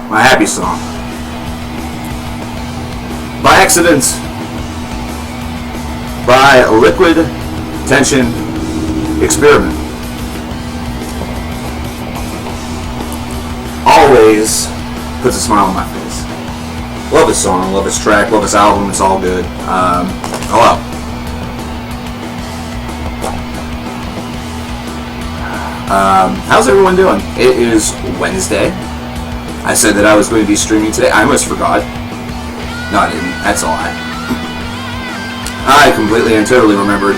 my happy song. By Accident, by Liquid Tension Experiment. Always puts a smile on my face. Love this song, love this track, love this album, it's all good. Hello. How's everyone doing? It is Wednesday. I said that I was going to be streaming today. I almost forgot. No, I didn't. That's a lie. I completely and totally remembered.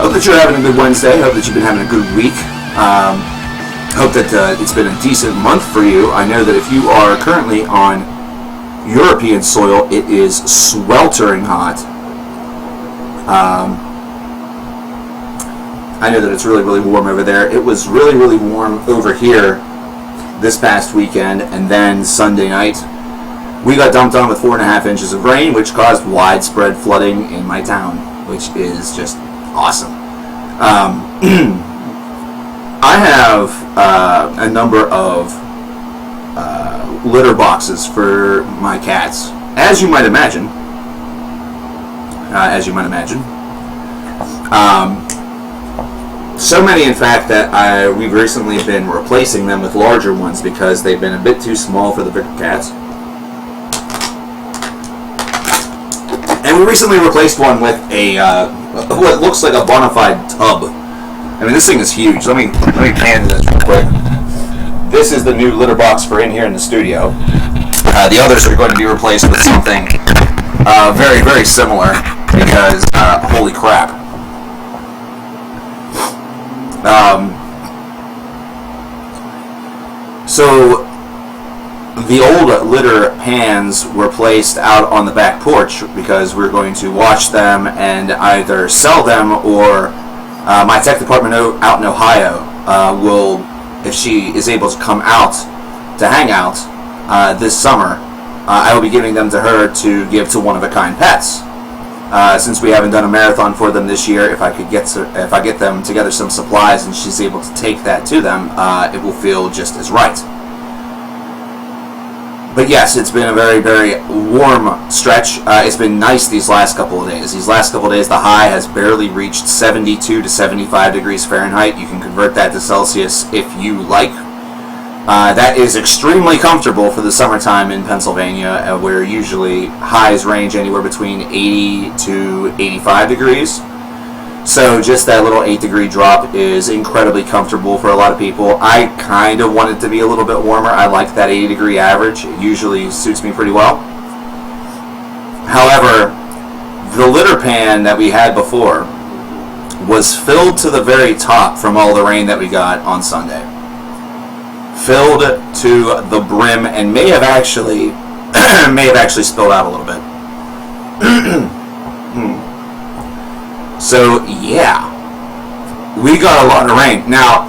Hope that you're having a good Wednesday. Hope that you've been having a good week. Hope that it's been a decent month for you. I know that if you are currently on European soil, it is sweltering hot. I know that it's really, really warm over there. It was really, really warm over here this past weekend, and then Sunday night we got dumped on with 4.5 inches of rain, which caused widespread flooding in my town, which is just awesome. I have a number of litter boxes for my cats, as you might imagine. So many, in fact, that we've recently been replacing them with larger ones because they've been a bit too small for the bigger cats. And we recently replaced one with a what looks like a bona fide tub. I mean, this thing is huge. Let me pan this real quick. This is the new litter box for in here in the studio. The others are going to be replaced with something very, very similar because holy crap. So the old litter pans were placed out on the back porch because we're going to wash them and either sell them, or my tech department out in Ohio will, if she is able to come out to hang out this summer, I will be giving them to her to give to one-of-a-kind pets. Since we haven't done a marathon for them this year, if I get them together some supplies and she's able to take that to them, it will feel just as right. But yes, it's been a very, very warm stretch. It's been nice these last couple of days. These last couple of days, the high has barely reached 72 to 75 degrees Fahrenheit. You can convert that to Celsius if you like. That is extremely comfortable for the summertime in Pennsylvania, where usually highs range anywhere between 80 to 85 degrees. So just that little 8-degree drop is incredibly comfortable for a lot of people. I kind of want it to be a little bit warmer. I like that 80-degree average. It usually suits me pretty well. However, the litter pan that we had before was filled to the very top from all the rain that we got on Sunday. Filled to the brim and may have actually spilled out a little bit. So yeah, we got a lot of rain. Now,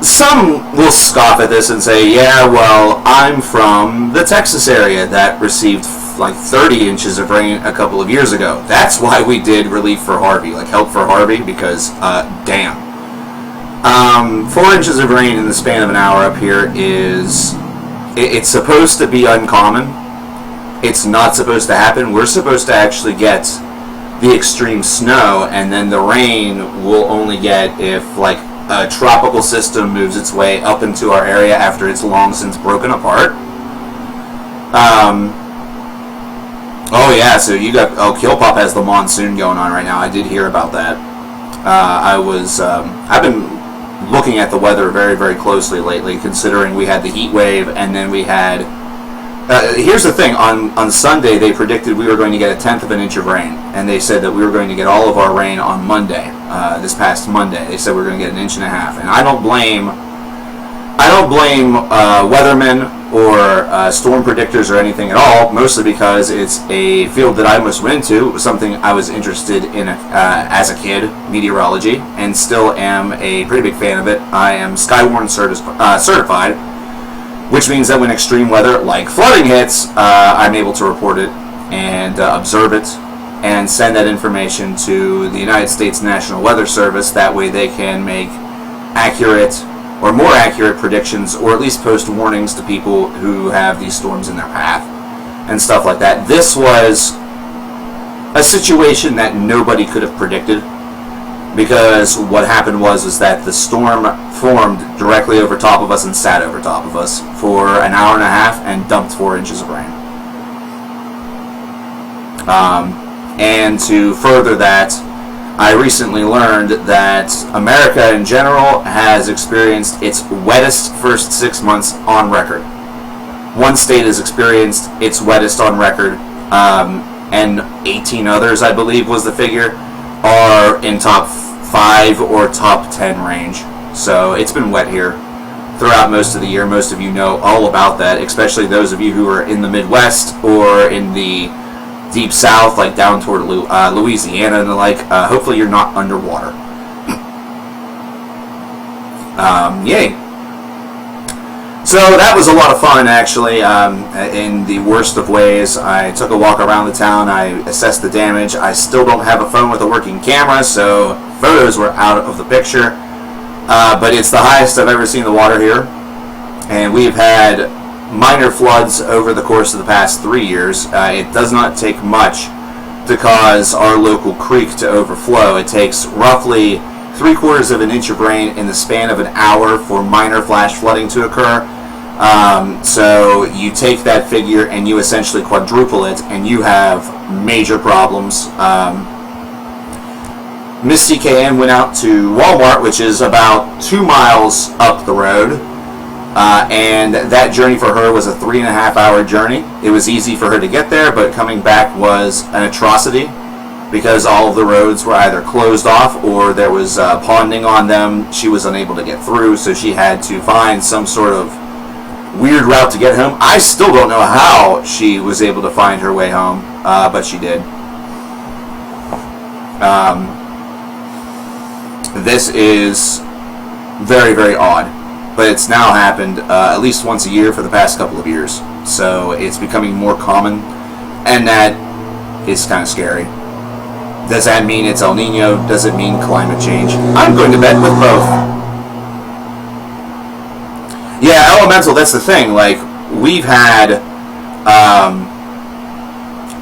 some will scoff at this and say, yeah, well, I'm from the Texas area that received like 30 inches of rain a couple of years ago. That's why we did relief for Harvey, like help for Harvey, because damn. 4 inches of rain in the span of an hour up here it's supposed to be uncommon. It's not supposed to happen. We're supposed to actually get the extreme snow, and then the rain we'll only get if like a tropical system moves its way up into our area after it's long since broken apart. Oh yeah, so you got Kill Pop has the monsoon going on right now. I did hear about that. I've been looking at the weather very, very closely lately, considering we had the heat wave, and then we had here's the thing, on Sunday they predicted we were going to get 1/10 of an inch of rain, and they said that we were going to get all of our rain on Monday, this past Monday. They said we were going to get 1.5 inches, and I don't blame weathermen or storm predictors or anything at all, mostly because it's a field that I almost went into. It was something I was interested in as a kid, meteorology, and still am a pretty big fan of it. I am Skywarn certified, which means that when extreme weather like flooding hits, I'm able to report it and observe it and send that information to the United States National Weather Service. That way they can make accurate or more accurate predictions, or at least post warnings to people who have these storms in their path and stuff like that. This was a situation that nobody could have predicted, because what happened was that the storm formed directly over top of us and sat over top of us for an hour and a half and dumped 4 inches of rain. And to further that, I recently learned that America in general has experienced its wettest first 6 months on record. One state has experienced its wettest on record, and 18 others, I believe was the figure, are in top 5 or top 10 range. So it's been wet here throughout most of the year. Most of you know all about that, especially those of you who are in the Midwest or in the deep south, like down toward Louisiana and the like. Hopefully you're not underwater. Yay. So that was a lot of fun, actually, in the worst of ways. I took a walk around the town. I assessed the damage. I still don't have a phone with a working camera, so photos were out of the picture. But it's the highest I've ever seen the water here. And we've had minor floods over the course of the past 3 years. It does not take much to cause our local creek to overflow. It takes roughly 3/4 of an inch of rain in the span of an hour for minor flash flooding to occur. So you take that figure and you essentially quadruple it, and you have major problems. Miss CKN went out to Walmart, which is about 2 miles up the road, and that journey for her was a 3.5-hour journey. It was easy for her to get there, but coming back was an atrocity, because all of the roads were either closed off or there was ponding on them. She was unable to get through, so she had to find some sort of weird route to get home. I still don't know how she was able to find her way home, but she did. This is very, very odd, but it's now happened at least once a year for the past couple of years, so it's becoming more common, and that is kind of scary. Does that mean it's El Nino? Does it mean climate change? I'm going to bet with both. Yeah, elemental, that's the thing. Like, we've had,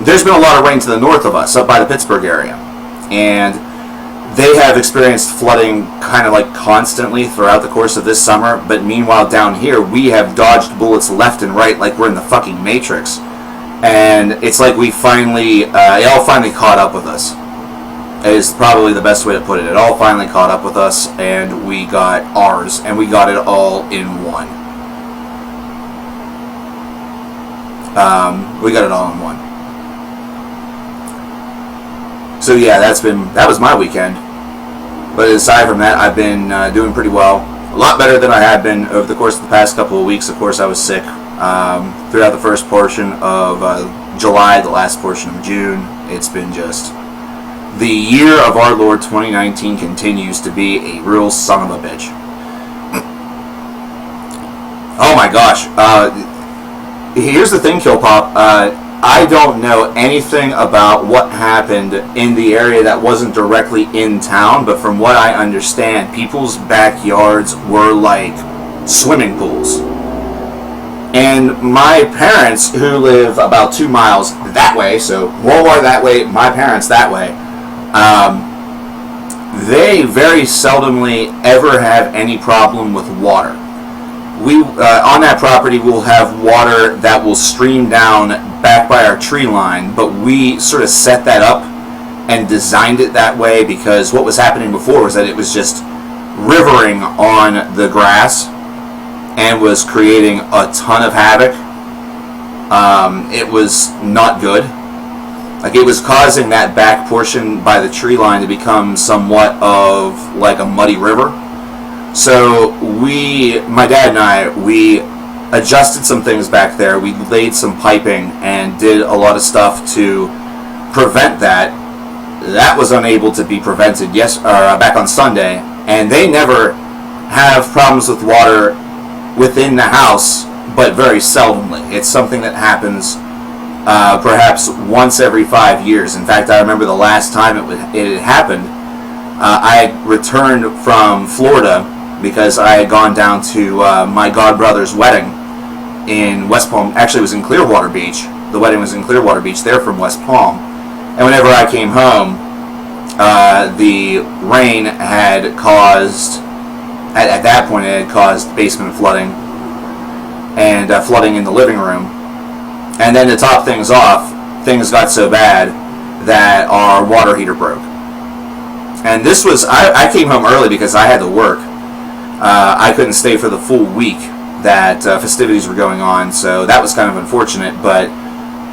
there's been a lot of rain to the north of us, up by the Pittsburgh area. And they have experienced flooding kind of like constantly throughout the course of this summer. But meanwhile, down here, we have dodged bullets left and right like we're in the fucking Matrix. And it's like we finally, it all finally caught up with us. Is probably the best way to put it. It all finally caught up with us, and we got ours, and we got it all in one. We got it all in one. So yeah, that was my weekend. But aside from that, I've been doing pretty well. A lot better than I had been over the course of the past couple of weeks. Of course, I was sick throughout the first portion of July, the last portion of June. It's been just... The year of our Lord 2019 continues to be a real son of a bitch. Oh my gosh. Here's the thing, Killpop. I don't know anything about what happened in the area that wasn't directly in town, but from what I understand, people's backyards were like swimming pools. And my parents, who live about 2 miles that way, so Walmart that way, my parents that way, they very seldomly ever have any problem with water. We on that property will have water that will stream down back by our tree line, but we sort of set that up and designed it that way because what was happening before was that it was just rivering on the grass and was creating a ton of havoc. It was not good. Like, it was causing that back portion by the tree line to become somewhat of like a muddy river. So my dad and I, we adjusted some things back there. We laid some piping and did a lot of stuff to prevent that. That was unable to be prevented back on Sunday, and they never have problems with water within the house, but very seldomly. It's something that happens perhaps once every 5 years. In fact, I remember the last time it had happened. I had returned from Florida because I had gone down to my godbrother's wedding in West Palm. Actually, it was in Clearwater Beach. The wedding was in Clearwater Beach. They're from West Palm. And whenever I came home, the rain had caused, at that point, it had caused basement flooding and flooding in the living room. And then to top things off, things got so bad that our water heater broke. And this was, I came home early because I had to work. I couldn't stay for the full week that festivities were going on, so that was kind of unfortunate. But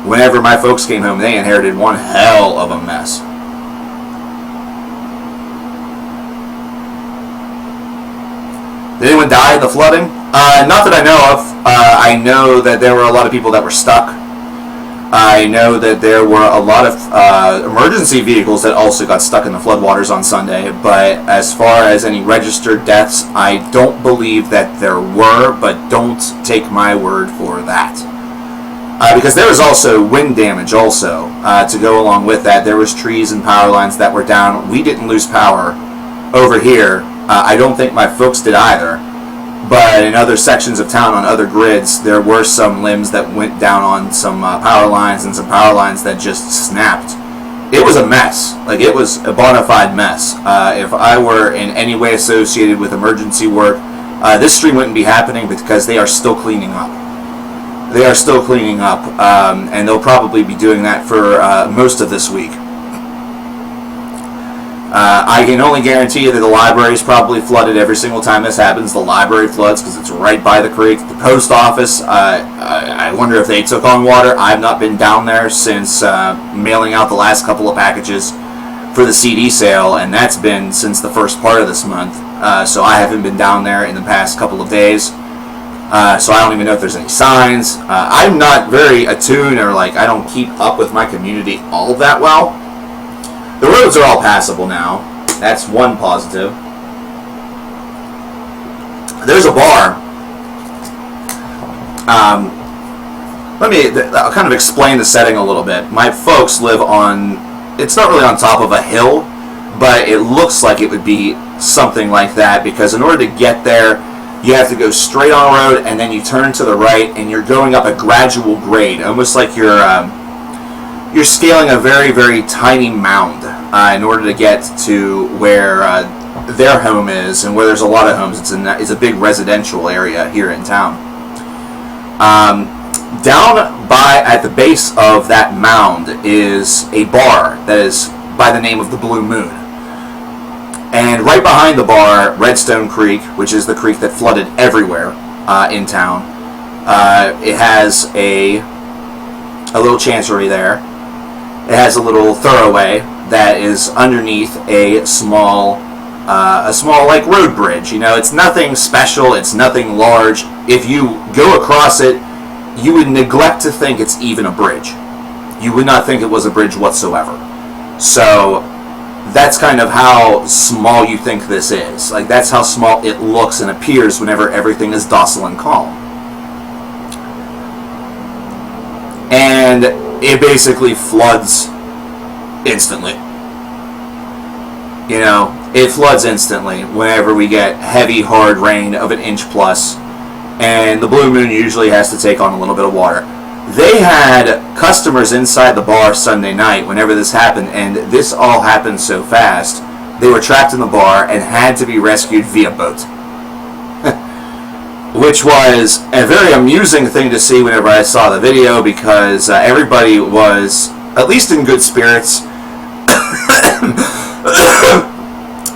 whenever my folks came home, they inherited one hell of a mess. Did anyone die in the flooding? Not that I know of. I know that there were a lot of people that were stuck. I know that there were a lot of emergency vehicles that also got stuck in the floodwaters on Sunday, but as far as any registered deaths, I don't believe that there were, but don't take my word for that. Because there was also wind damage also to go along with that. There was trees and power lines that were down. We didn't lose power over here. I don't think my folks did either. But in other sections of town on other grids, there were some limbs that went down on some power lines and some power lines that just snapped. It was a mess. Like, it was a bona fide mess. If I were in any way associated with emergency work, this stream wouldn't be happening because they are still cleaning up. They are still cleaning up, and they'll probably be doing that for most of this week. I can only guarantee you that the library is probably flooded every single time this happens. The library floods because it's right by the creek. The post office, I wonder if they took on water. I've not been down there since mailing out the last couple of packages for the CD sale, and that's been since the first part of this month. So I haven't been down there in the past couple of days. So I don't even know if there's any signs. I'm not very attuned, or I don't keep up with my community all that well. The roads are all passable now. That's one positive. There's a bar. I'll kind of explain the setting a little bit. My folks live on, it's not really on top of a hill, but it looks like it would be something like that, because in order to get there, you have to go straight on a road, and then you turn to the right, and you're going up a gradual grade, almost like you're scaling a very, very tiny mound in order to get to where their home is, and where there's a lot of homes. It's a big residential area here in town. Down at the base of that mound is a bar that is by the name of the Blue Moon. And right behind the bar, Redstone Creek, which is the creek that flooded everywhere in town, it has a little chancery there. It has a little thoroughway that is underneath a small road bridge. It's nothing special. It's nothing large. If you go across it, you would neglect to think it's even a bridge. You would not think it was a bridge whatsoever. So that's kind of how small you think this is. That's how small it looks and appears whenever everything is docile and calm. And it basically floods instantly. It floods instantly whenever we get heavy, hard rain of an inch plus, and the Blue Moon usually has to take on a little bit of water. They had customers inside the bar Sunday night whenever this happened, and this all happened so fast, they were trapped in the bar and had to be rescued via boat. Which was a very amusing thing to see whenever I saw the video, because everybody was at least in good spirits.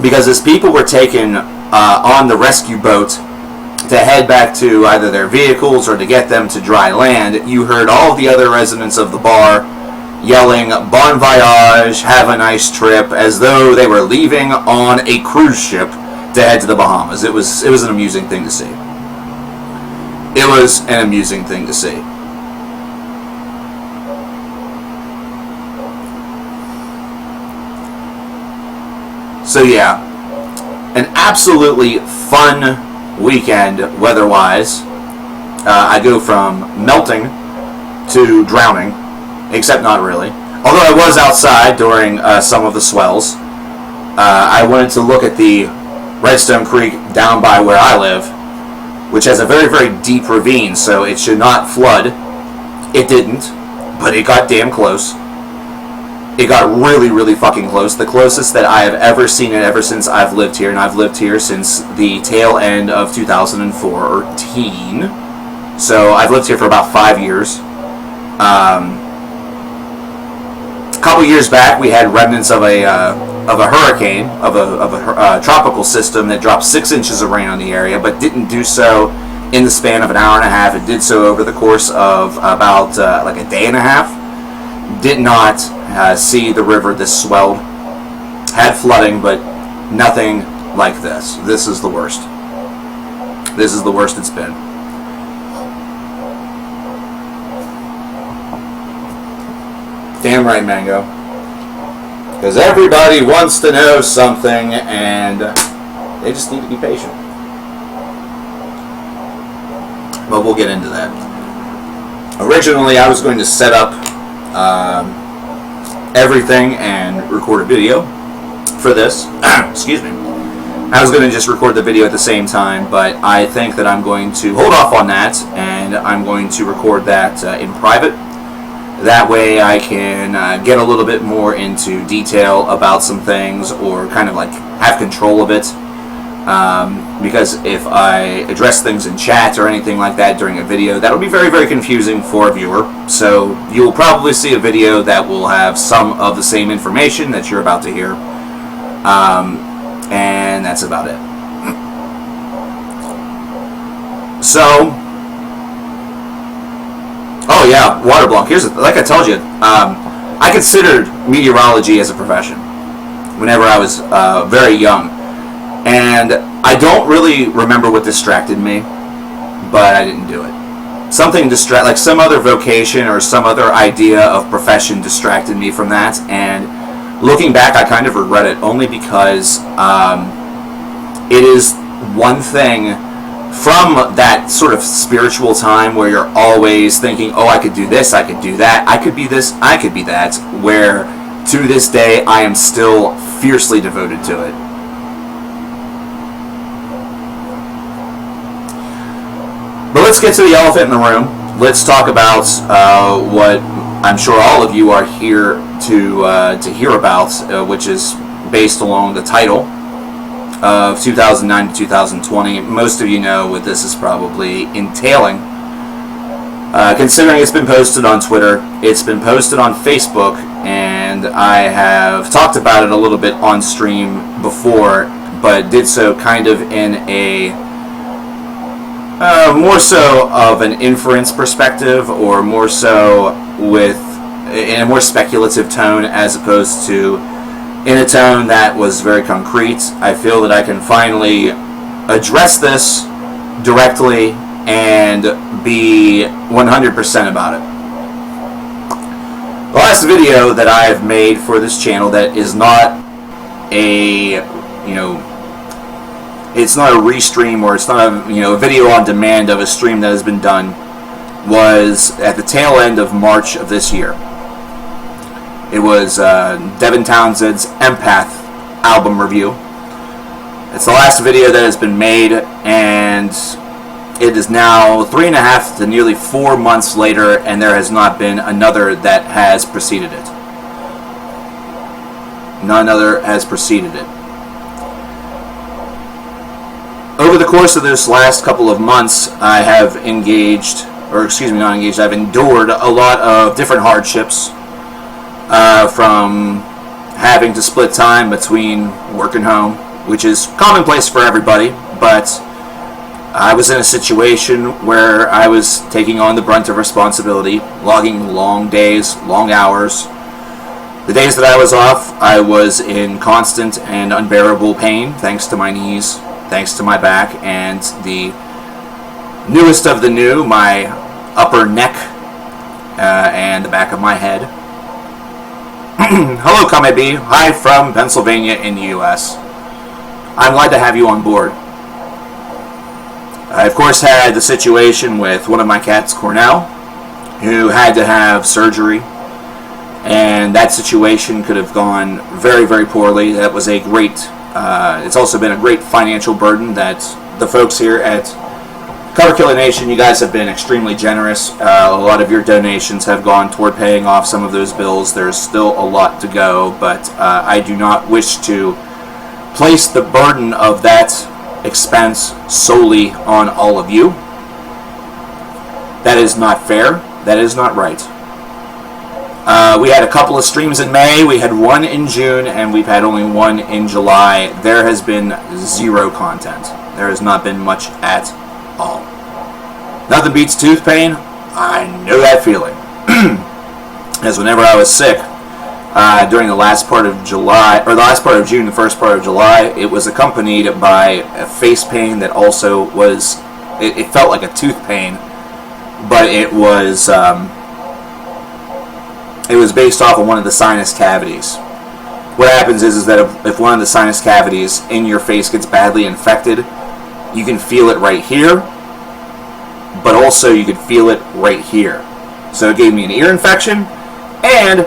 Because as people were taken on the rescue boat to head back to either their vehicles or to get them to dry land, you heard all of the other residents of the bar yelling "Bon voyage, have a nice trip," as though they were leaving on a cruise ship to head to the Bahamas. It was an amusing thing to see. It was an amusing thing to see. So yeah, an absolutely fun weekend weather-wise. I go from melting to drowning, except not really. Although I was outside during some of the swells. I wanted to look at the Redstone Creek down by where I live, which has a very, very deep ravine, so it should not flood. It didn't, but it got damn close. It got really, really fucking close. The closest that I have ever seen it ever since I've lived here, and I've lived here since the tail end of 2014. So I've lived here for about 5 years. A couple years back, we had remnants of a hurricane, of a tropical system that dropped 6 inches of rain on the area, but didn't do so in the span of an hour and a half. It did so over the course of about like a day and a half. Did not see the river this swelled. Had flooding, but nothing like this. This is the worst. This is the worst it's been. Damn right, Mango. Because everybody wants to know something, and they just need to be patient. But we'll get into that. Originally, I was going to set up everything and record a video for this. Excuse me. I was going to just record the video at the same time, but I think that I'm going to hold off on that, and I'm going to record that in private. That way I can get a little bit more into detail about some things, or kind of like have control of it. Because if I address things in chat or anything like that during a video, that will be very, very confusing for a viewer. So you'll probably see a video that will have some of the same information that you're about to hear. And that's about it. So, oh yeah, water block. Here's the, like I told you, I considered meteorology as a profession whenever I was very young. And I don't really remember what distracted me, but I didn't do it. Something like some other vocation or some other idea of profession distracted me from that, and looking back, I kind of regret it, only because it is one thing from that sort of spiritual time where you're always thinking, oh, I could do this, I could do that, I could be this, I could be that, where to this day I am still fiercely devoted to it. But let's get to the elephant in the room. Let's talk about what I'm sure all of you are here to hear about, which is based along the title of 2009 to 2020. Most of you know what this is probably entailing. Considering it's been posted on Twitter, it's been posted on Facebook, and I have talked about it a little bit on stream before, but did so kind of in a more so of an inference perspective, or more so in a more speculative tone, as opposed to in a tone that was very concrete. I feel that I can finally address this directly and be 100% about it. The last video that I have made for this channel that is not a, it's not a restream, or it's not a, a video on demand of a stream that has been done, was at the tail end of March of this year. It was Devin Townsend's Empath album review. It's the last video that has been made, and it is now 3.5 to nearly 4 months later, and there has not been another that has preceded it. None other has preceded it. Over the course of this last couple of months, I have I've endured a lot of different hardships, from having to split time between work and home, which is commonplace for everybody, but I was in a situation where I was taking on the brunt of responsibility, logging long days, long hours. The days that I was off, I was in constant and unbearable pain, thanks to my knees, thanks to my back, and the newest of the new, my upper neck and the back of my head. Hello, Kame B. Hi from Pennsylvania in the U.S. I'm glad to have you on board. I, of course, had the situation with one of my cats, Cornell, who had to have surgery, and that situation could have gone very, very poorly. That was a great It's also been a great financial burden that the folks here at coverkillernation, you guys have been extremely generous. A lot of your donations have gone toward paying off some of those bills. There's still a lot to go, but I do not wish to place the burden of that expense solely on all of you. That is not fair. That is not right. We had a couple of streams in May, we had one in June, and we've had only one in July. There has been zero content. There has not been much at all. Nothing beats tooth pain. I know that feeling. As whenever I was sick, during the last part of July, or the last part of June, the first part of July, it was accompanied by a face pain that also was, it felt like a tooth pain, but it was based off of one of the sinus cavities. What happens is that if one of the sinus cavities in your face gets badly infected, you can feel it right here, but also you can feel it right here. So it gave me an ear infection, and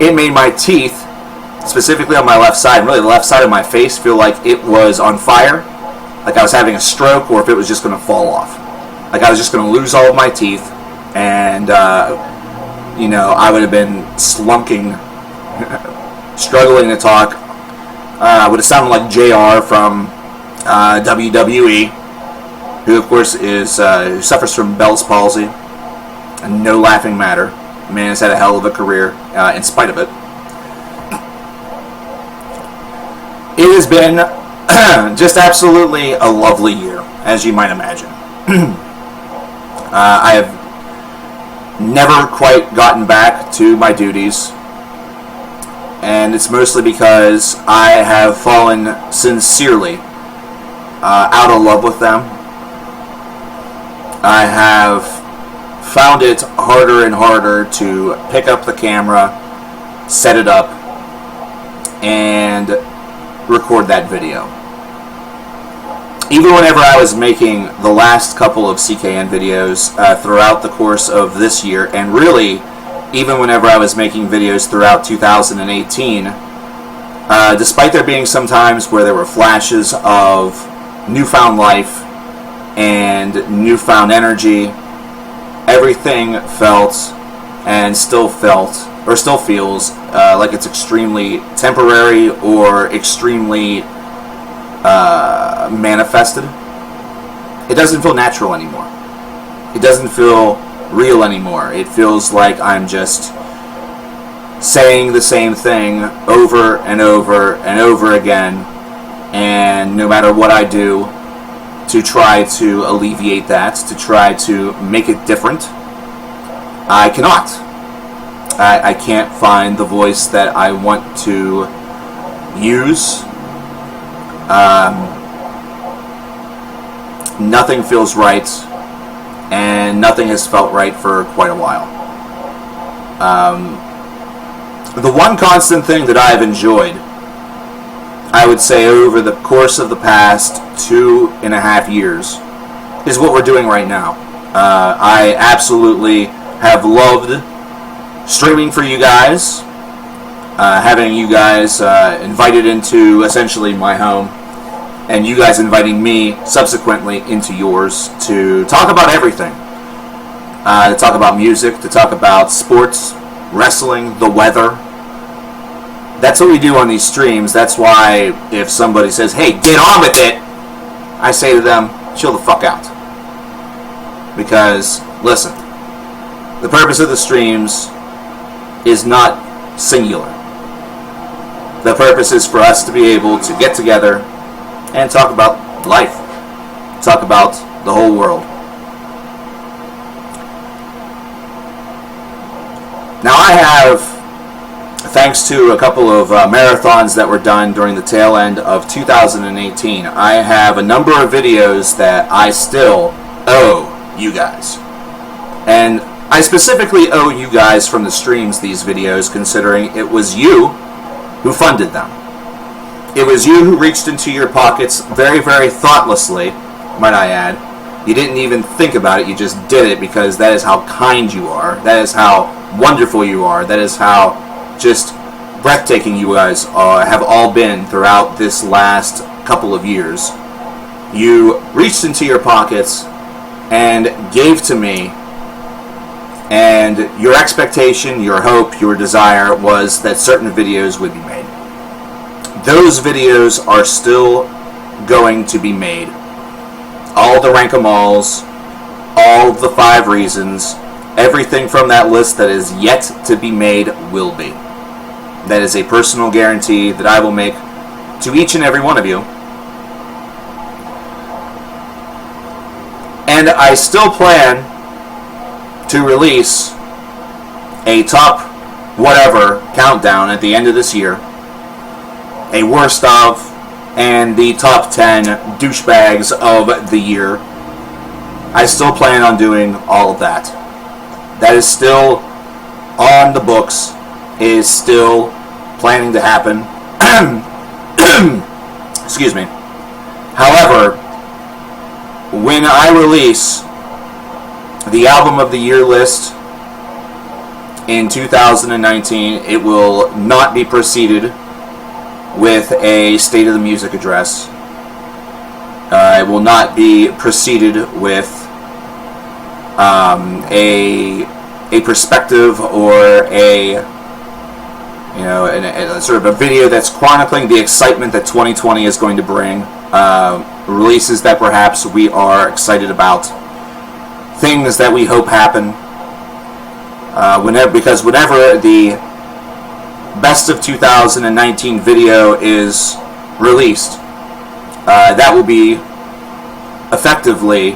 it made my teeth, specifically on my left side, really the left side of my face, feel like it was on fire, like I was having a stroke, or if it was just going to fall off. Like I was just going to lose all of my teeth, and I would have been slunking, struggling to talk. Would have sounded like JR from WWE, who of course is who suffers from Bell's palsy, and no laughing matter. The man has had a hell of a career in spite of it. It has been just absolutely a lovely year, as you might imagine. I have never quite gotten back to my duties, and it's mostly because I have fallen sincerely out of love with them. I have found it harder and harder to pick up the camera, set it up, and record that video. Even whenever I was making the last couple of CKN videos throughout the course of this year, and really even whenever I was making videos throughout 2018, despite there being some times where there were flashes of newfound life and newfound energy, everything felt and still feels like it's extremely temporary or extremely manifested. It doesn't feel natural anymore. It doesn't feel real anymore. It feels like I'm just saying the same thing over and over and over again, and no matter what I do to try to alleviate that, to try to make it different, I cannot. I can't find the voice that I want to use. Nothing feels right, and nothing has felt right for quite a while. The one constant thing that I've enjoyed, I would say over the course of the past 2.5 years, is what we're doing right now. I absolutely have loved streaming for you guys, having you guys invited into essentially my home, and you guys inviting me subsequently into yours to talk about everything. To talk about music, to talk about sports, wrestling, the weather. That's what we do on these streams. That's why if somebody says, hey, get on with it, I say to them, chill the fuck out. Because, listen, the purpose of the streams is not singular. The purpose is for us to be able to get together and talk about life, talk about the whole world. Now I have, thanks to a couple of marathons that were done during the tail end of 2018, I have a number of videos that I still owe you guys. And I specifically owe you guys from the streams these videos, considering it was you who funded them. It was you who reached into your pockets very, very thoughtlessly, might I add. You didn't even think about it, you just did it because that is how kind you are. That is how wonderful you are. That is how just breathtaking you guys have all been throughout this last couple of years. You reached into your pockets and gave to me, and your expectation, your hope, your desire was that certain videos would be made. Those videos are still going to be made. All the rank-em-alls, all the 5 reasons, everything from that list that is yet to be made will be. That is a personal guarantee that I will make to each and every one of you. And I still plan to release a top whatever countdown at the end of this year. A worst of and the top 10 douchebags of the year. I still plan on doing all of that. That is still on the books, is still planning to happen. Excuse me. However, when I release the album of the year list in 2019, it will not be preceded with a State of the Music address. It will not be preceded with a perspective or a sort of a video that's chronicling the excitement that 2020 is going to bring. Releases that perhaps we are excited about. Things that we hope happen. Because whenever the Best of 2019 video is released, that will be effectively,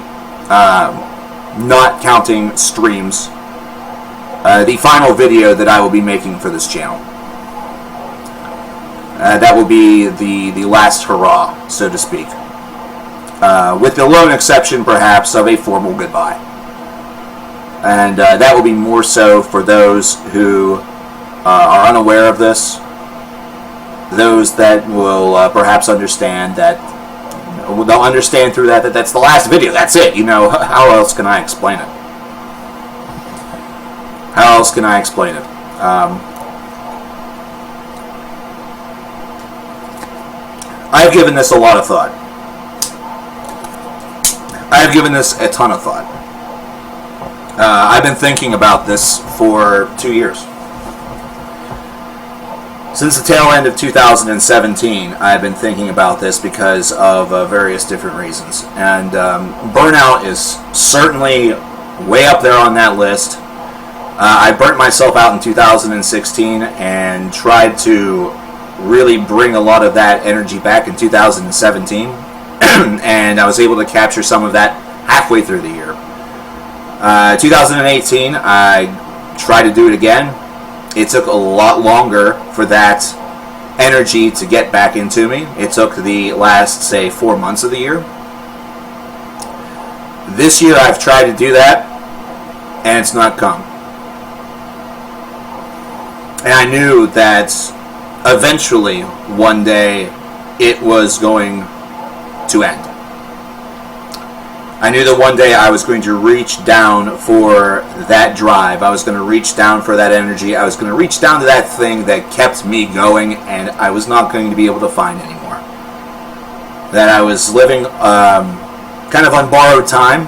not counting streams, the final video that I will be making for this channel. That will be the last hurrah, so to speak. With the lone exception, perhaps, of a formal goodbye. And that will be more so for those who are unaware of this. Those that will perhaps understand that, they'll understand through that that's the last video. That's it. How else can I explain it? How else can I explain it? I've given this a lot of thought. I've given this a ton of thought. I've been thinking about this for 2 years. Since the tail end of 2017, I've been thinking about this because of various different reasons. And Burnout is certainly way up there on that list. I burnt myself out in 2016 and tried to really bring a lot of that energy back in 2017. And I was able to capture some of that halfway through the year. 2018, I tried to do it again. It took a lot longer for that energy to get back into me. It took the last, say, 4 months of the year. This year I've tried to do that, and it's not come. And I knew that eventually, one day, it was going to end. I knew that one day I was going to reach down for that drive. I was going to reach down for that energy. I was going to reach down to that thing that kept me going, and I was not going to be able to find anymore. That I was living kind of on borrowed time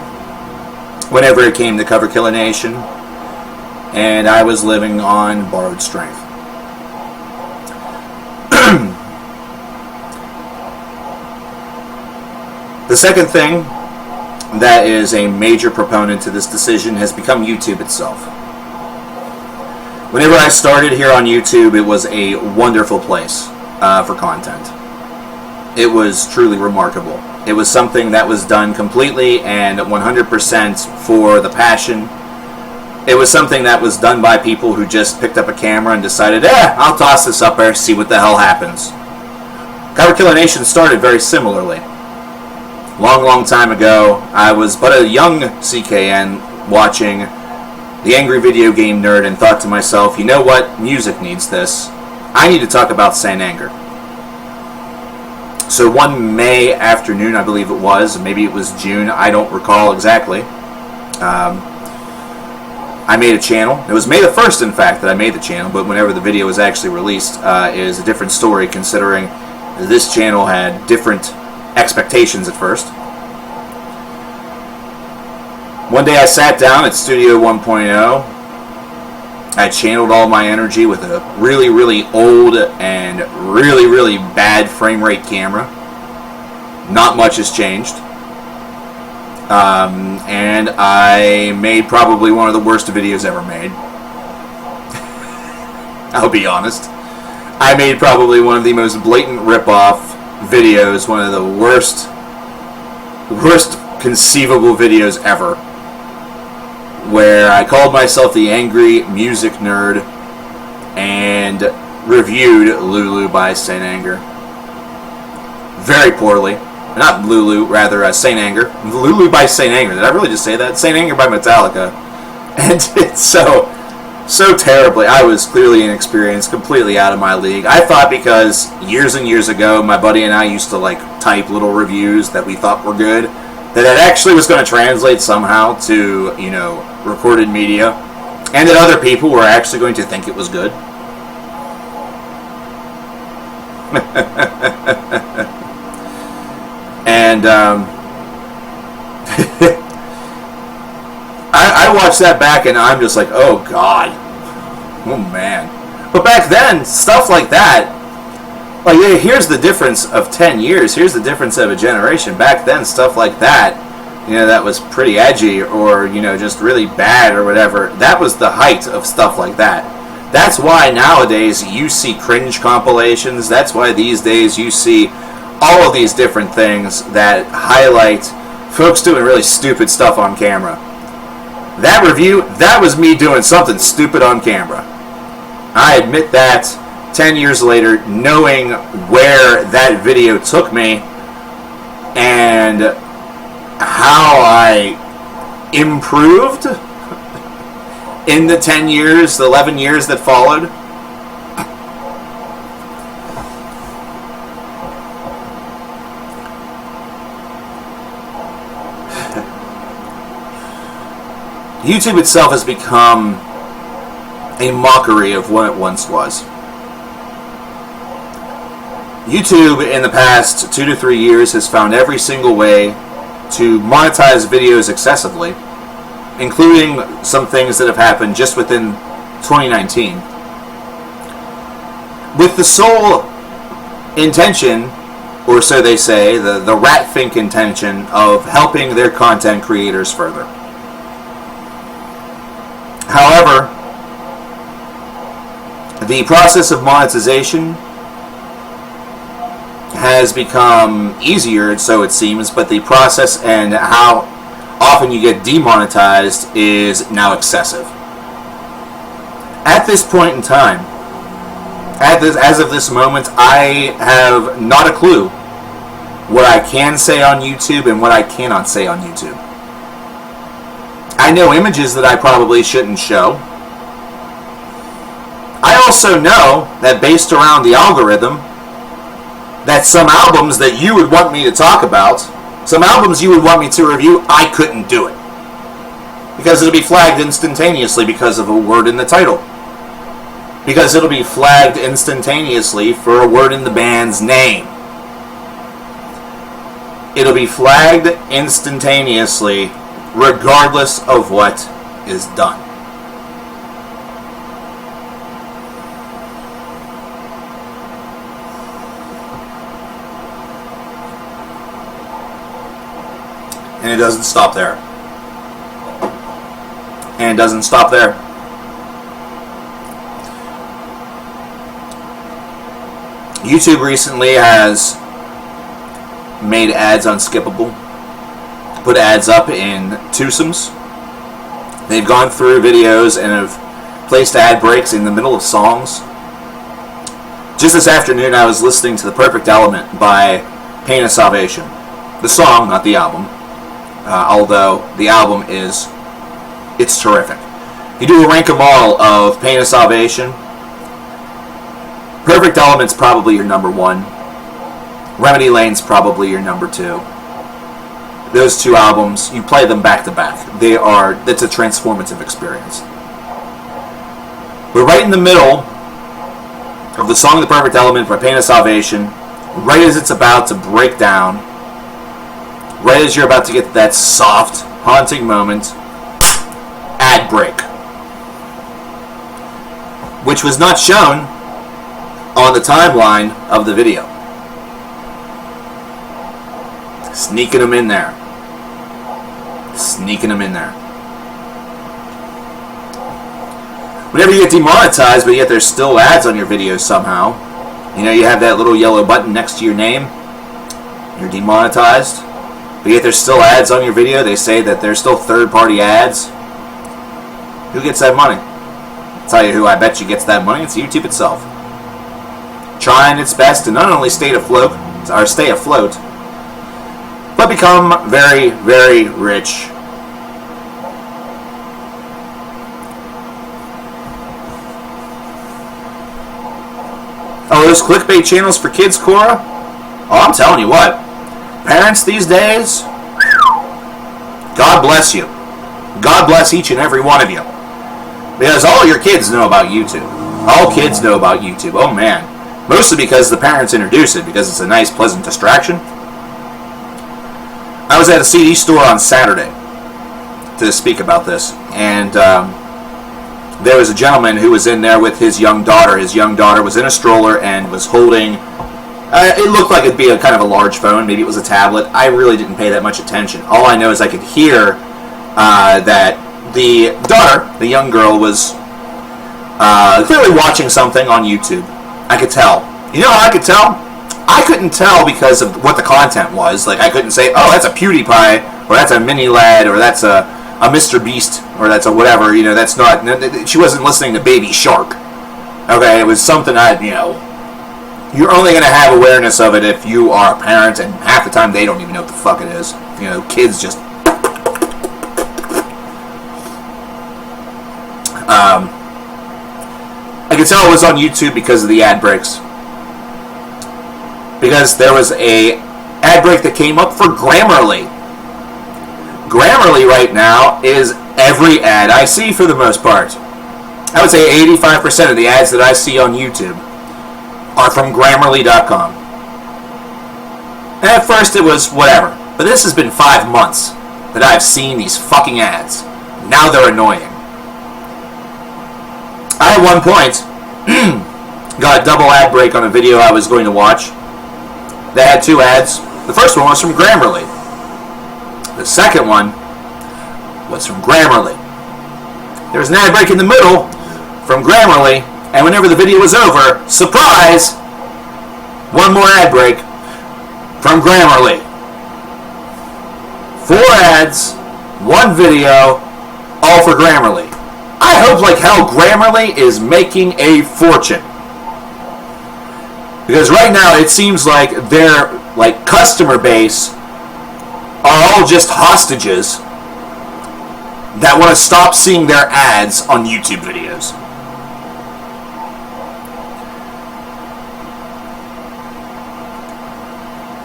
whenever it came to coverkillernation, and I was living on borrowed strength. The second thing that is a major proponent to this decision has become YouTube itself. Whenever I started here on YouTube, it was a wonderful place for content. It was truly remarkable. It was something that was done completely and 100% for the passion. It was something that was done by people who just picked up a camera and decided, I'll toss this up there, see what the hell happens. coverkillernation started very similarly. Long time ago, I was but a young CKN watching The Angry Video Game Nerd and thought to myself, you know what? Music needs this. I need to talk about Saint Anger. So one May afternoon, I believe it was, maybe it was June, I don't recall exactly. I I made a channel. It was May the 1st, in fact, that I made the channel, but whenever the video was actually released is a different story, considering this channel had different expectations at first. One day I sat down at Studio 1.0. I channeled all my energy with a really, really old and really, really bad frame rate camera. Not much has changed. And I made probably one of the worst videos ever made. I'll be honest. I made probably one of the most blatant rip-off videos, one of the worst conceivable videos ever, where I called myself the Angry Music Nerd and reviewed Lulu by Saint Anger. Very poorly. Not Lulu, rather Saint Anger. Lulu by Saint Anger. Did I really just say that? Saint Anger by Metallica. And it's so terribly. I was clearly inexperienced, completely out of my league. I thought because years and years ago, my buddy and I used to like type little reviews that we thought were good, that it actually was going to translate somehow to, you know, recorded media, and that other people were actually going to think it was good. And I watched that back and I'm just like, oh God, oh man. But back then, stuff like that, like, here's the difference of 10 years, here's the difference of a generation. Back then, stuff like that, you know, that was pretty edgy or, you know, just really bad or whatever, that was the height of stuff like that. That's why nowadays you see cringe compilations. That's why these days you see all of these different things that highlight folks doing really stupid stuff on camera. That review, that was me doing something stupid on camera. I admit that 10 years later, knowing where that video took me and how I improved in the 10 years, the 11 years that followed. YouTube itself has become a mockery of what it once was. YouTube in the past 2 to 3 years has found every single way to monetize videos excessively, including some things that have happened just within 2019, with the sole intention, or so they say, the rat-fink intention of helping their content creators further. However, the process of monetization has become easier, so it seems, but the process and how often you get demonetized is now excessive. At this point in time, as of this moment, I have not a clue what I can say on YouTube and what I cannot say on YouTube. I know images that I probably shouldn't show. I also know that based around the algorithm, that some albums that you would want me to talk about, some albums you would want me to review, I couldn't do it. Because it'll be flagged instantaneously because of a word in the title. Because it'll be flagged instantaneously for a word in the band's name. It'll be flagged instantaneously regardless of what is done. And it doesn't stop there. And it doesn't stop there. YouTube recently has made ads unskippable. Put ads up in twosomes. They've gone through videos and have placed ad breaks in the middle of songs. Just this afternoon I was listening to The Perfect Element by Pain of Salvation. The song, not the album. Although the album it's terrific. You do a rank them all of Pain of Salvation. Perfect Element's probably your number one. Remedy Lane's probably your number two. Those two albums, you play them back to back. It's a transformative experience. We're right in the middle of the song The Perfect Element by Pain of Salvation, right as it's about to break down, right as you're about to get that soft, haunting moment, ad break. Which was not shown on the timeline of the video. Sneaking them in there. Sneaking them in there. Whenever you get demonetized, but yet there's still ads on your videos somehow. You know, you have that little yellow button next to your name. You're demonetized. But yet there's still ads on your video. They say that there's still third-party ads. Who gets that money? I'll tell you who I bet you gets that money. It's YouTube itself. Trying its best to not only stay afloat, but become very, very rich. Oh, those clickbait channels for kids, Cora? Oh, I'm telling you what. Parents these days, God bless you. God bless each and every one of you. Because all your kids know about YouTube. All kids know about YouTube. Oh, man. Mostly because the parents introduce it, because it's a nice, pleasant distraction. I was at a CD store on Saturday to speak about this, and there was a gentleman who was in there with his young daughter. His young daughter was in a stroller and was holding, it looked like it'd be a kind of a large phone. Maybe it was a tablet. I really didn't pay that much attention. All I know is I could hear that the daughter, the young girl, was clearly watching something on YouTube. I could tell. You know how I could tell? I couldn't tell because of what the content was. Like, I couldn't say, oh, that's a PewDiePie, or that's a Mini Lad, or that's a Mr. Beast, or that's a whatever. You know, that's not. She wasn't listening to Baby Shark. Okay, it was something you're only going to have awareness of it if you are a parent, and half the time they don't even know what the fuck it is. You know, kids just. I could tell it was on YouTube because of the ad breaks. Because there was a ad break that came up for Grammarly. Grammarly right now is every ad I see for the most part. I would say 85% of the ads that I see on YouTube are from Grammarly.com. And at first it was whatever. But this has been 5 months that I've seen these fucking ads. Now they're annoying. I at one point got a double ad break on a video I was going to watch. They had 2 ads. The first one was from Grammarly. The second one was from Grammarly. There was an ad break in the middle from Grammarly, and whenever the video was over, surprise, one more ad break from Grammarly. 4 ads, 1 video, all for Grammarly. I hope like hell Grammarly is making a fortune. Because right now it seems like their customer base are all just hostages that want to stop seeing their ads on YouTube videos.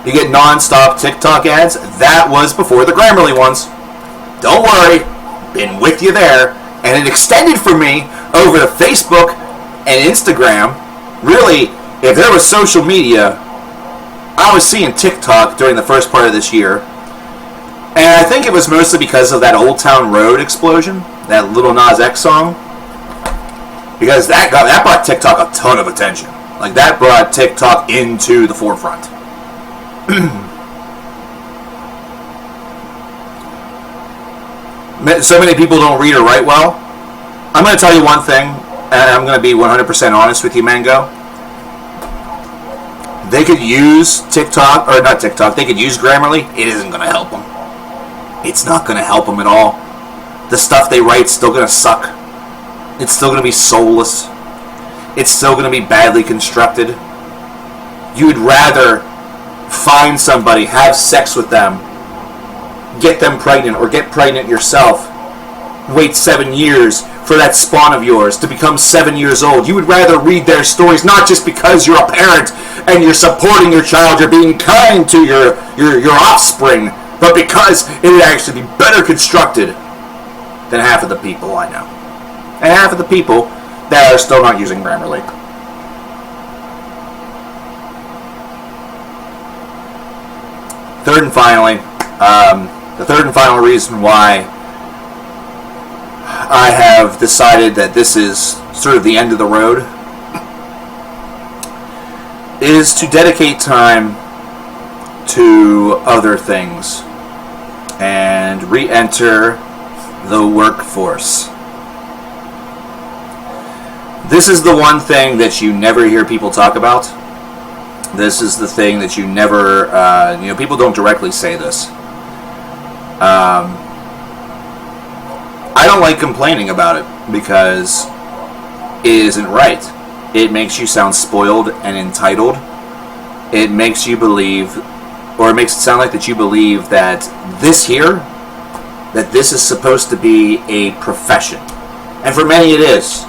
You get non-stop TikTok ads. That was before the Grammarly ones. Don't worry, been with you there. And it extended for me over to Facebook and Instagram. Really, if there was social media, I was seeing TikTok during the first part of this year. And I think it was mostly because of that Old Town Road explosion, that Lil Nas X song. Because that brought TikTok a ton of attention. Like, that brought TikTok into the forefront. So many people don't read or write well. I'm going to tell you one thing, and I'm going to be 100% honest with you, Mango. They could use TikTok, or not TikTok, they could use Grammarly. It isn't going to help them. It's not going to help them at all. The stuff they write's still going to suck. It's still going to be soulless. It's still going to be badly constructed. You would rather find somebody, have sex with them, get them pregnant, or get pregnant yourself, wait 7 years for that spawn of yours to become 7 years old. You would rather read their stories, not just because you're a parent and you're supporting your child, you're being kind to your offspring, but because it would actually be better constructed than half of the people I know. And half of the people that are still not using Grammarly. Third and finally, the third and final reason why I have decided that this is sort of the end of the road is to dedicate time to other things and re-enter the workforce. This is the one thing that you never hear people talk about. This is the thing that you never, people don't directly say this. I don't like complaining about it because it isn't right. It makes you sound spoiled and entitled. It makes you believe, or it makes it sound like that you believe that this is supposed to be a profession. And for many it is.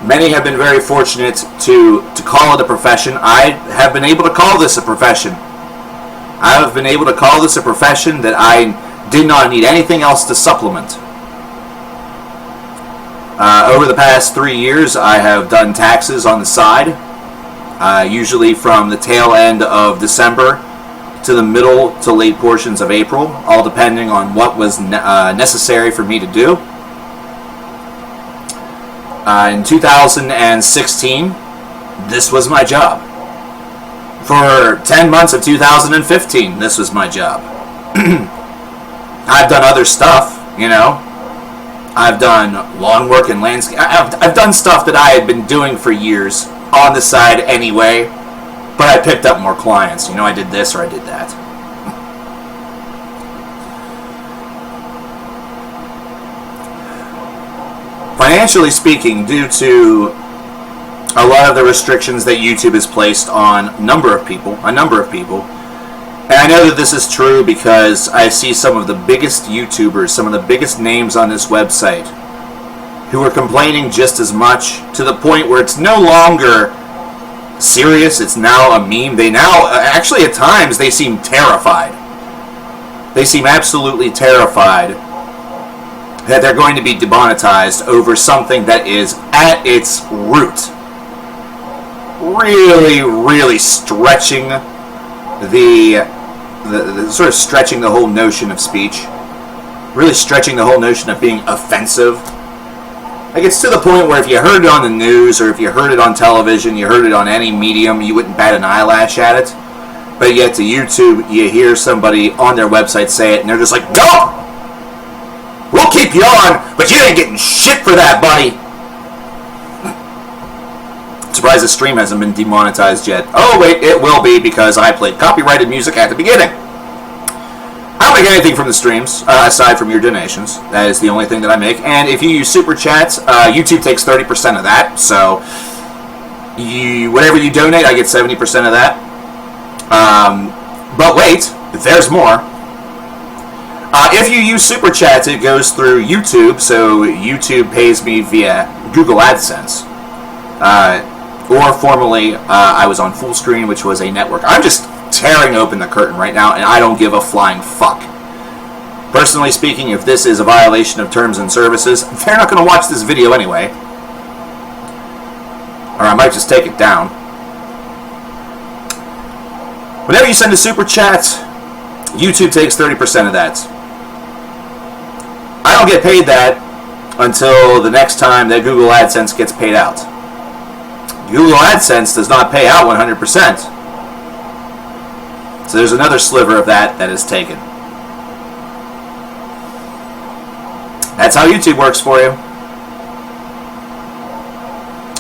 Many have been very fortunate to call it a profession. I have been able to call this a profession. I have been able to call this a profession that I did not need anything else to supplement. Over the past 3 years, I have done taxes on the side, usually from the tail end of December to the middle to late portions of April, all depending on what was necessary for me to do. In 2016, this was my job. For 10 months of 2015, this was my job. I've done other stuff, I've done lawn work and landscape. I've done stuff that I had been doing for years on the side anyway, but I picked up more clients. I did this or I did that. Financially speaking, due to a lot of the restrictions that YouTube has placed on a number of people, and I know that this is true because I see some of the biggest YouTubers, some of the biggest names on this website, who are complaining just as much, to the point where it's no longer serious, it's now a meme. They now, actually at times, they seem terrified. They seem absolutely terrified that they're going to be demonetized over something that is at its root really, really stretching the sort of stretching the whole notion of speech, really stretching the whole notion of being offensive. Like, it's to the point where if you heard it on the news or if you heard it on television, you heard it on any medium, you wouldn't bat an eyelash at it. But yet to YouTube, you hear somebody on their website say it and they're just like, no! We'll keep you on, but you ain't getting shit for that, buddy! Surprised the stream hasn't been demonetized yet. Oh wait, it will be because I played copyrighted music at the beginning. I don't make anything from the streams, aside from your donations. That is the only thing that I make. And if you use Super Chats, YouTube takes 30% of that. So, whatever you donate, I get 70% of that. But wait, there's more. If you use Super Chats, it goes through YouTube. So, YouTube pays me via Google AdSense. Or formerly, I was on Full Screen, which was a network. I'm just tearing open the curtain right now, and I don't give a flying fuck. Personally speaking, if this is a violation of terms and services, they're not going to watch this video anyway. Or I might just take it down. Whenever you send a Super Chat, YouTube takes 30% of that. I don't get paid that until the next time that Google AdSense gets paid out. Google AdSense does not pay out 100%. So there's another sliver of that is taken. That's how YouTube works for you.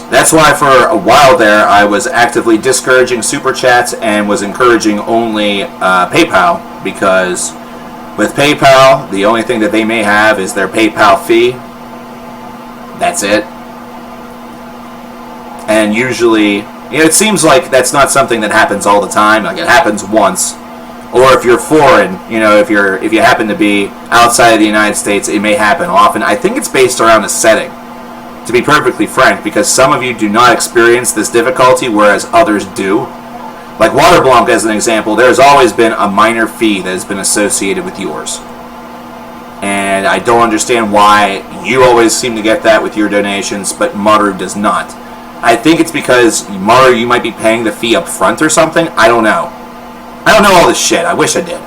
That's why for a while there I was actively discouraging Super Chats and was encouraging only PayPal, because with PayPal, the only thing that they may have is their PayPal fee. That's it. And usually, it seems like that's not something that happens all the time. Like, it happens once. Or if you're foreign, if you happen to be outside of the United States, it may happen often. I think it's based around a setting, to be perfectly frank, because some of you do not experience this difficulty, whereas others do. Like Waterblanc, as an example, there's always been a minor fee that has been associated with yours. And I don't understand why you always seem to get that with your donations, but Maru does not. I think it's because, Maru, you might be paying the fee up front or something. I don't know. I don't know all this shit. I wish I did.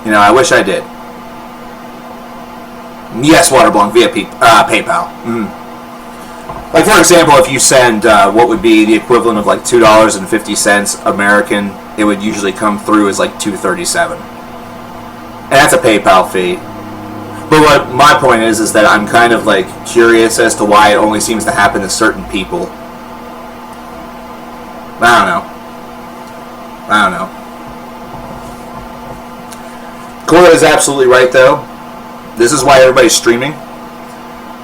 You know, I wish I did. Yes, Waterblong, via PayPal. Like, for example, if you send what would be the equivalent of like $2.50 American, it would usually come through as like $2.37. And that's a PayPal fee. But what my point is that I'm kind of like curious as to why it only seems to happen to certain people. I don't know. Cora is absolutely right, though. This is why everybody's streaming.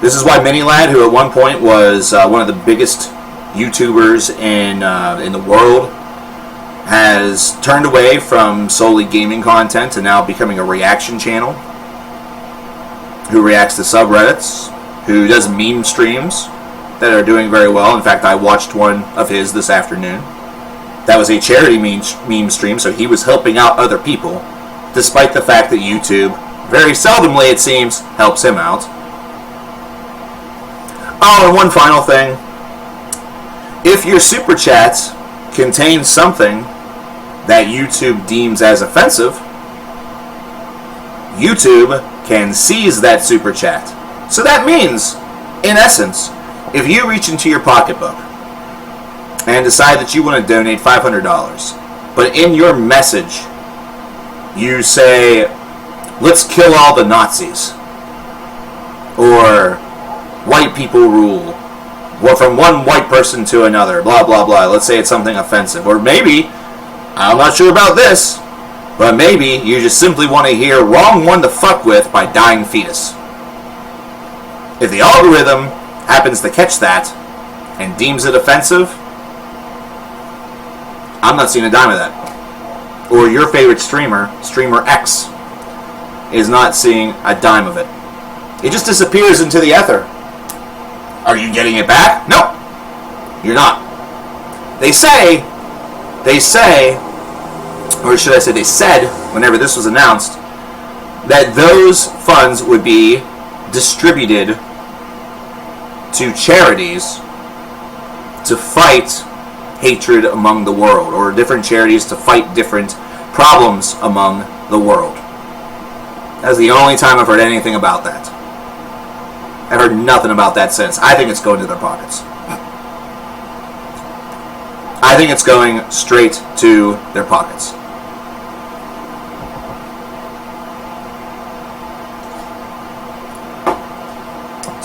This is why MiniLad, who at one point was one of the biggest YouTubers in the world, has turned away from solely gaming content to now becoming a reaction channel, who reacts to subreddits, who does meme streams that are doing very well. In fact, I watched one of his this afternoon. That was a charity meme stream, so he was helping out other people, despite the fact that YouTube, very seldomly it seems, helps him out. Oh, and one final thing. If your super chats contain something that YouTube deems as offensive, YouTube can seize that super chat. So that means, in essence, if you reach into your pocketbook and decide that you want to donate $500, but in your message you say, let's kill all the Nazis, or white people rule, or from one white person to another, blah blah blah, let's say it's something offensive, or maybe, I'm not sure about this, but maybe you just simply want to hear "Wrong One to Fuck With" by Dying Fetus. If the algorithm happens to catch that and deems it offensive, I'm not seeing a dime of that. Or your favorite streamer, Streamer X, is not seeing a dime of it. It just disappears into the ether. Are you getting it back? No, you're not. They say, or should I say they said, whenever this was announced, that those funds would be distributed to charities to fight hatred among the world, or different charities to fight different problems among the world. That's the only time I've heard anything about that. I've heard nothing about that since. I think it's going to their pockets. I think it's going straight to their pockets.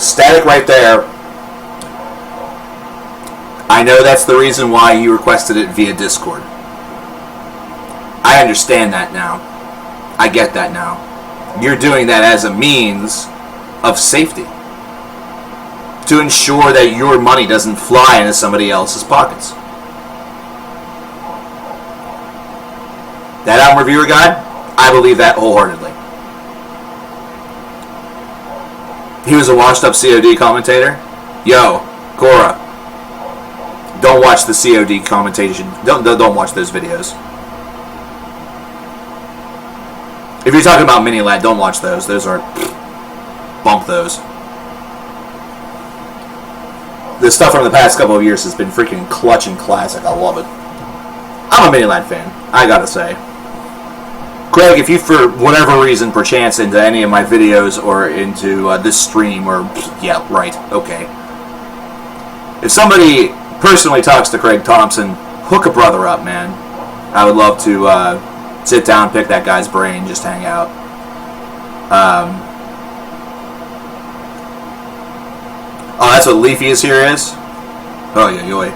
Static right there. I know that's the reason why you requested it via Discord. I understand that now. I get that now. You're doing that as a means of safety, to ensure that your money doesn't fly into somebody else's pockets. That album reviewer guy, I believe that wholeheartedly. He was a washed up COD commentator. Yo, Cora, don't watch the COD commentation. Don't watch those videos. If you're talking about MiniLad, don't watch those. Those are... bump those. The stuff from the past couple of years has been freaking clutch and classic. I love it. I'm a MiniLad fan, I gotta say. Craig, if you, for whatever reason, perchance into any of my videos or into this stream, or... yeah, right, okay. If somebody personally talks to Craig Thompson, hook a brother up, man. I would love to sit down, pick that guy's brain, just hang out. Oh, that's what Leafy is here is? Oh, yeah, yoy.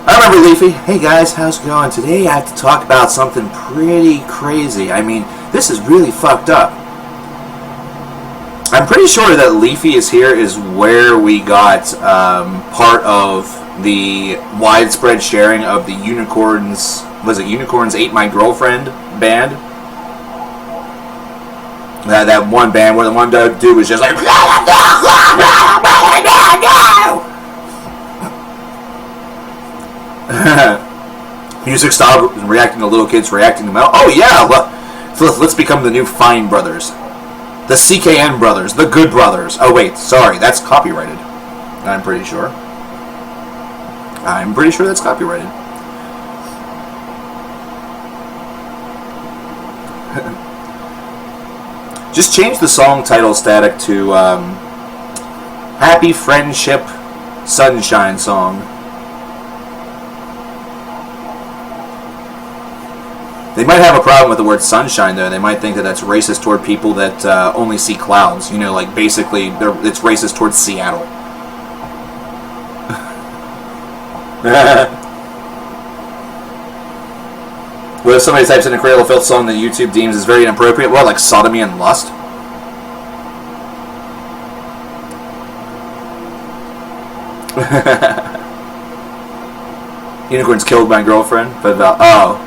I remember Leafy. Hey, guys, how's it going? Today I have to talk about something pretty crazy. I mean, this is really fucked up. I'm pretty sure that Leafy is here is where we got part of the widespread sharing of the Unicorns... was it Unicorns Ate My Girlfriend band? That one band where the one dude was just like... music style reacting to little kids reacting to metal. Oh yeah, well, Let's become the new Fine Brothers. The CKN Brothers. The Good Brothers. Oh, wait. Sorry. That's copyrighted. I'm pretty sure. I'm pretty sure that's copyrighted. Just change the song title static to Happy Friendship Sunshine Song. They might have a problem with the word sunshine, though. They might think that that's racist toward people that only see clouds. You know, like, basically, it's racist towards Seattle. What if somebody types in a Cradle of Filth song that YouTube deems is very inappropriate? Well, like sodomy and lust? Unicorns killed my girlfriend. But oh.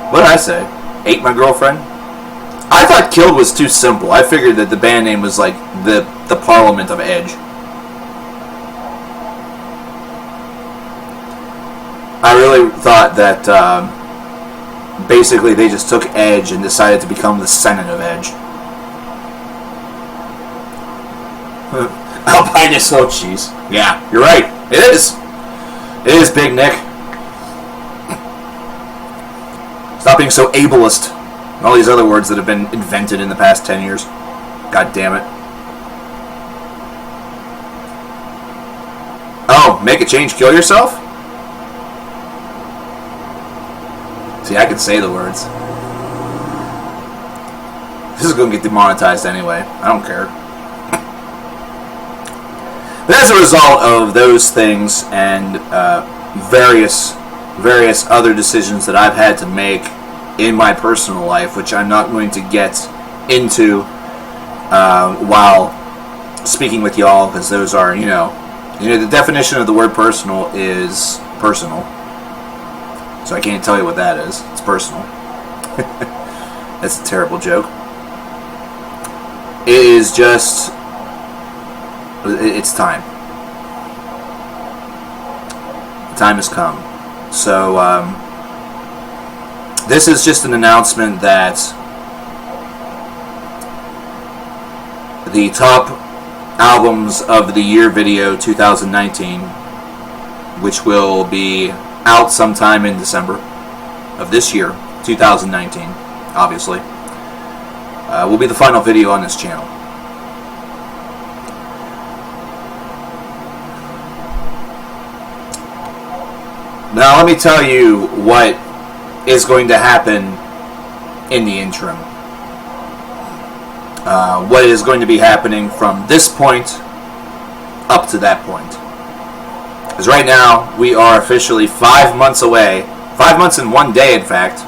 What did I say? Ate my girlfriend? I thought killed was too simple. I figured that the band name was like the Parliament of Edge. I really thought that basically they just took Edge and decided to become the Senate of Edge. Albinus, oh jeez. Yeah, you're right. It is. It is, Big Nick. Stop being so ableist. All these other words that have been invented in the past 10 years. God damn it. Oh, make a change, kill yourself? See, I can say the words. This is going to get demonetized anyway. I don't care. But as a result of those things and various other decisions that I've had to make in my personal life, which I'm not going to get into while speaking with y'all, because those are, you know, the definition of the word personal is personal. So I can't tell you what that is. It's personal. That's a terrible joke. It is just, it's time. The time has come. So, this is just an announcement that the top albums of the year video 2019, which will be out sometime in December of this year, 2019, obviously, will be the final video on this channel. Now, let me tell you what is going to happen in the interim. What is going to be happening from this point up to that point. Because right now, we are officially 5 months away, 5 months and 1 day, in fact,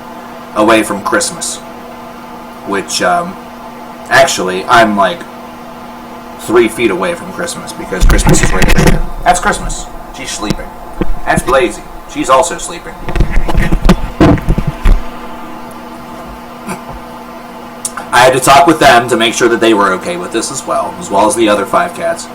away from Christmas. Which, actually, I'm like 3 feet away from Christmas, because Christmas is right there. That's Christmas. She's sleeping. That's Blazy. She's also sleeping. I had to talk with them to make sure that they were okay with this as well as the other 5 cats.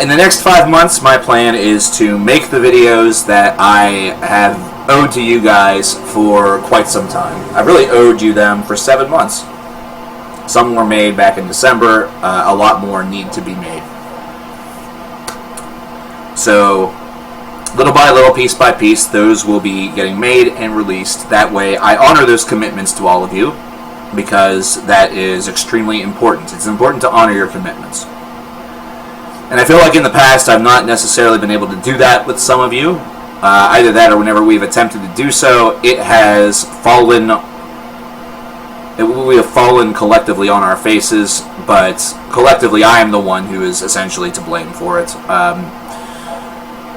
In the next 5 months, my plan is to make the videos that I have owed to you guys for quite some time. I've really owed you them for 7 months. Some were made back in December. A lot more need to be made. So, little by little, piece by piece, those will be getting made and released. That way, I honor those commitments to all of you, because that is extremely important. It's important to honor your commitments. And I feel like in the past, I've not necessarily been able to do that with some of you. Either that, or whenever we've attempted to do so, it has fallen. We have fallen collectively on our faces, but collectively I am the one who is essentially to blame for it.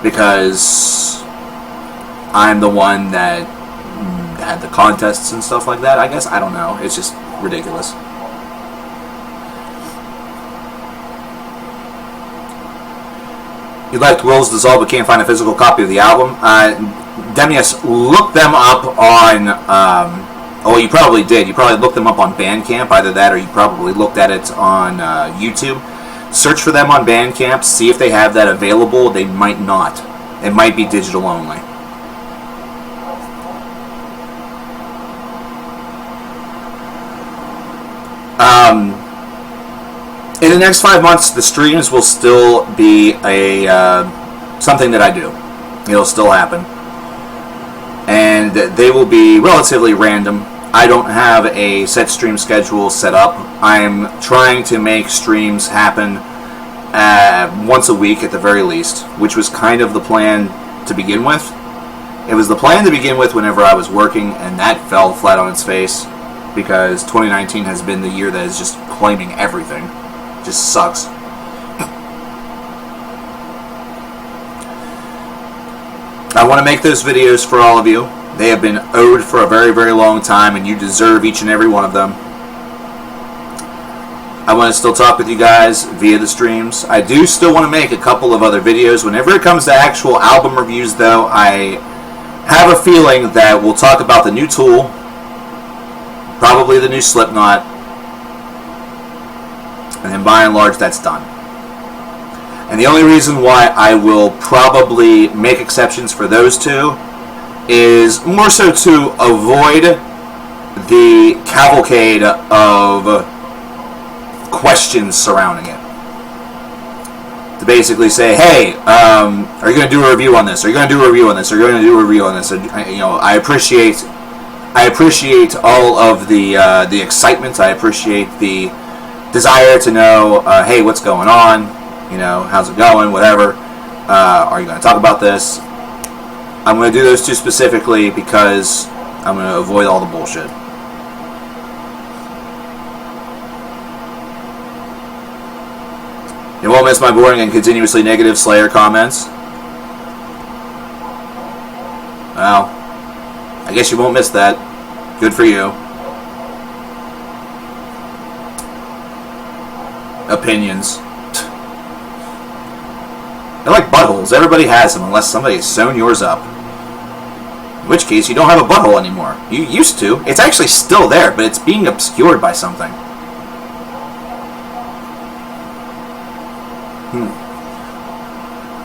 Because I'm the one that had the contests and stuff like that, I guess. I don't know. It's just ridiculous. You liked Will's Dissolve but can't find a physical copy of the album. Demius, look them up on... oh, you probably did. You probably looked them up on Bandcamp. Either that or you probably looked at it on YouTube. Search for them on Bandcamp. See if they have that available. They might not. It might be digital only. In the next 5 months, the streams will still be something that I do. It'll still happen. And they will be relatively random. I don't have a set stream schedule set up. I'm trying to make streams happen once a week at the very least, which was kind of the plan to begin with. It was the plan to begin with whenever I was working, and that fell flat on its face because 2019 has been the year that is just claiming everything. It just sucks. I want to make those videos for all of you. They have been owed for a very, very long time, and you deserve each and every one of them. I want to still talk with you guys via the streams. I do still want to make a couple of other videos. Whenever it comes to actual album reviews, though, I have a feeling that we'll talk about the new Tool, probably the new Slipknot, and then by and large, that's done. And the only reason why I will probably make exceptions for those two is more so to avoid the cavalcade of questions surrounding it. To basically say, hey, are you going to do a review on this? Are you going to do a review on this? Are you going to do a review on this? I appreciate all of the excitement. I appreciate the desire to know, hey, what's going on? How's it going? Whatever. Are you going to talk about this? I'm going to do those two specifically because I'm going to avoid all the bullshit. You won't miss my boring and continuously negative Slayer comments. Well, I guess you won't miss that. Good for you. Opinions. They're like buttholes. Everybody has them unless somebody has sewn yours up. In which case, you don't have a butthole anymore. You used to. It's actually still there, but it's being obscured by something.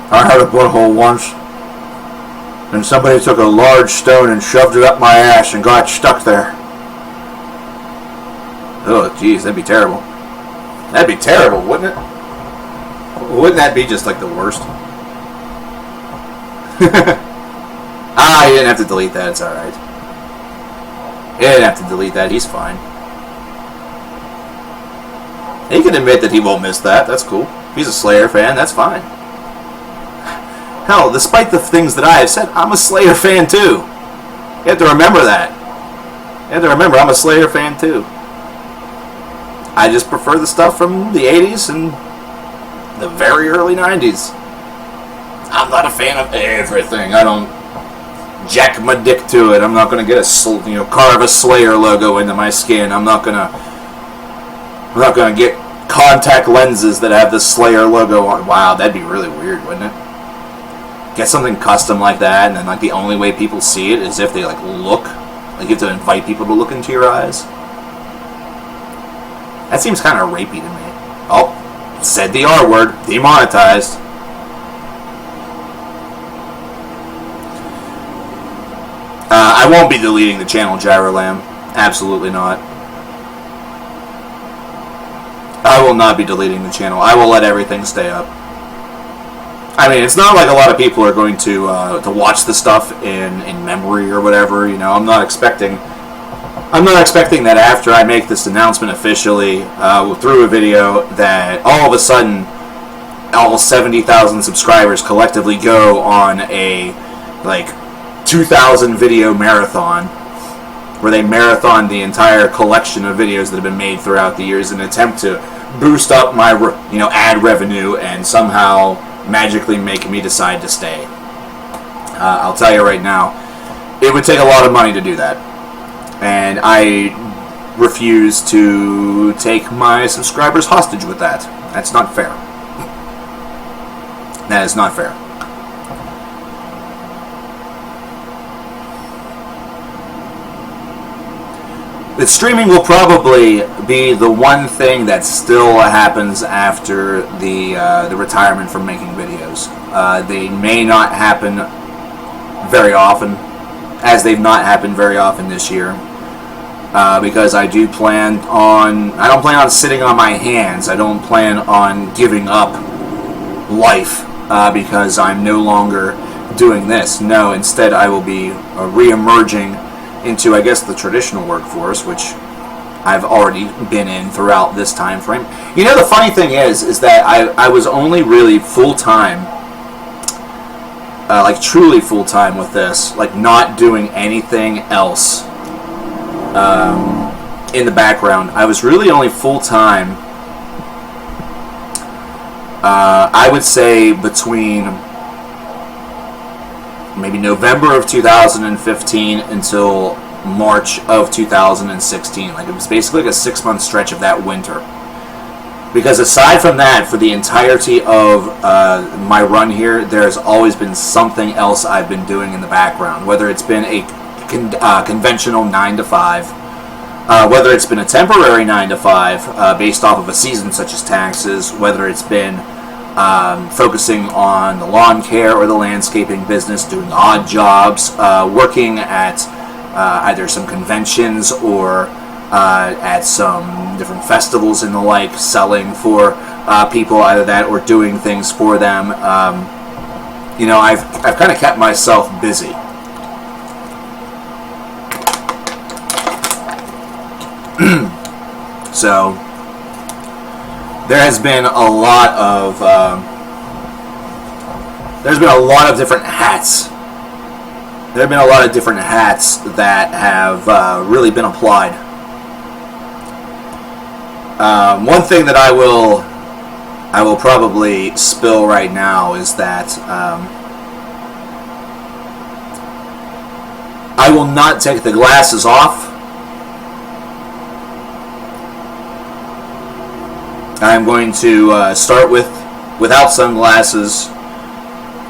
I had a butthole once, and somebody took a large stone and shoved it up my ass and got stuck there. Oh, jeez, that'd be terrible. That'd be terrible, wouldn't it? Wouldn't that be just like the worst? You didn't have to delete that, it's alright. You didn't have to delete that, he's fine. He can admit that he won't miss that, that's cool. If he's a Slayer fan, that's fine. Hell, despite the things that I have said, I'm a Slayer fan too. You have to remember that. You have to remember, I'm a Slayer fan too. I just prefer the stuff from the 80s and the very early 90s. I'm not a fan of everything. I don't jack my dick to it. I'm not going to get carve a Slayer logo into my skin. I'm not going to get contact lenses that have the Slayer logo on. Wow, that'd be really weird, wouldn't it? Get something custom like that, and then the only way people see it is if they look. You have to invite people to look into your eyes. That seems kind of rapey to me. Oh, said the R word. Demonetized. I won't be deleting the channel, Gyrolam. Absolutely not. I will not be deleting the channel. I will let everything stay up. I mean, it's not like a lot of people are going to watch the stuff in memory or whatever. I'm not expecting that after I make this announcement officially through a video that all of a sudden all 70,000 subscribers collectively go on a 2,000 video marathon where they marathon the entire collection of videos that have been made throughout the years in an attempt to boost up my ad revenue and somehow magically make me decide to stay. I'll tell you right now, it would take a lot of money to do that. And I refuse to take my subscribers hostage with that. That's not fair. That is not fair. The streaming will probably be the one thing that still happens after the retirement from making videos. They may not happen very often, as they've not happened very often this year. because I don't plan on sitting on my hands. I don't plan on giving up life because I'm no longer doing this. No, instead I will be re-emerging into, I guess, the traditional workforce, which I've already been in throughout this time frame. You know, the funny thing is that I was only really full-time, like truly full-time with this, like not doing anything else in the background. I was really only full-time, I would say, between maybe November of 2015 until March of 2016. Like, it was basically like a 6-month stretch of that winter. Because aside from that, for the entirety of my run here, there's always been something else I've been doing in the background. Whether it's been a conventional 9 to 5, whether it's been a temporary 9 to 5 based off of a season such as taxes, whether it's been focusing on the lawn care or the landscaping business, doing odd jobs, working at either some conventions or at some different festivals and the like, selling for people, either that or doing things for them. You know, I've kind of kept myself busy. So there has been a lot of different hats. There have been a lot of different hats that have really been applied. One thing that I will probably spill right now is that I will not take the glasses off. I'm going to start without sunglasses,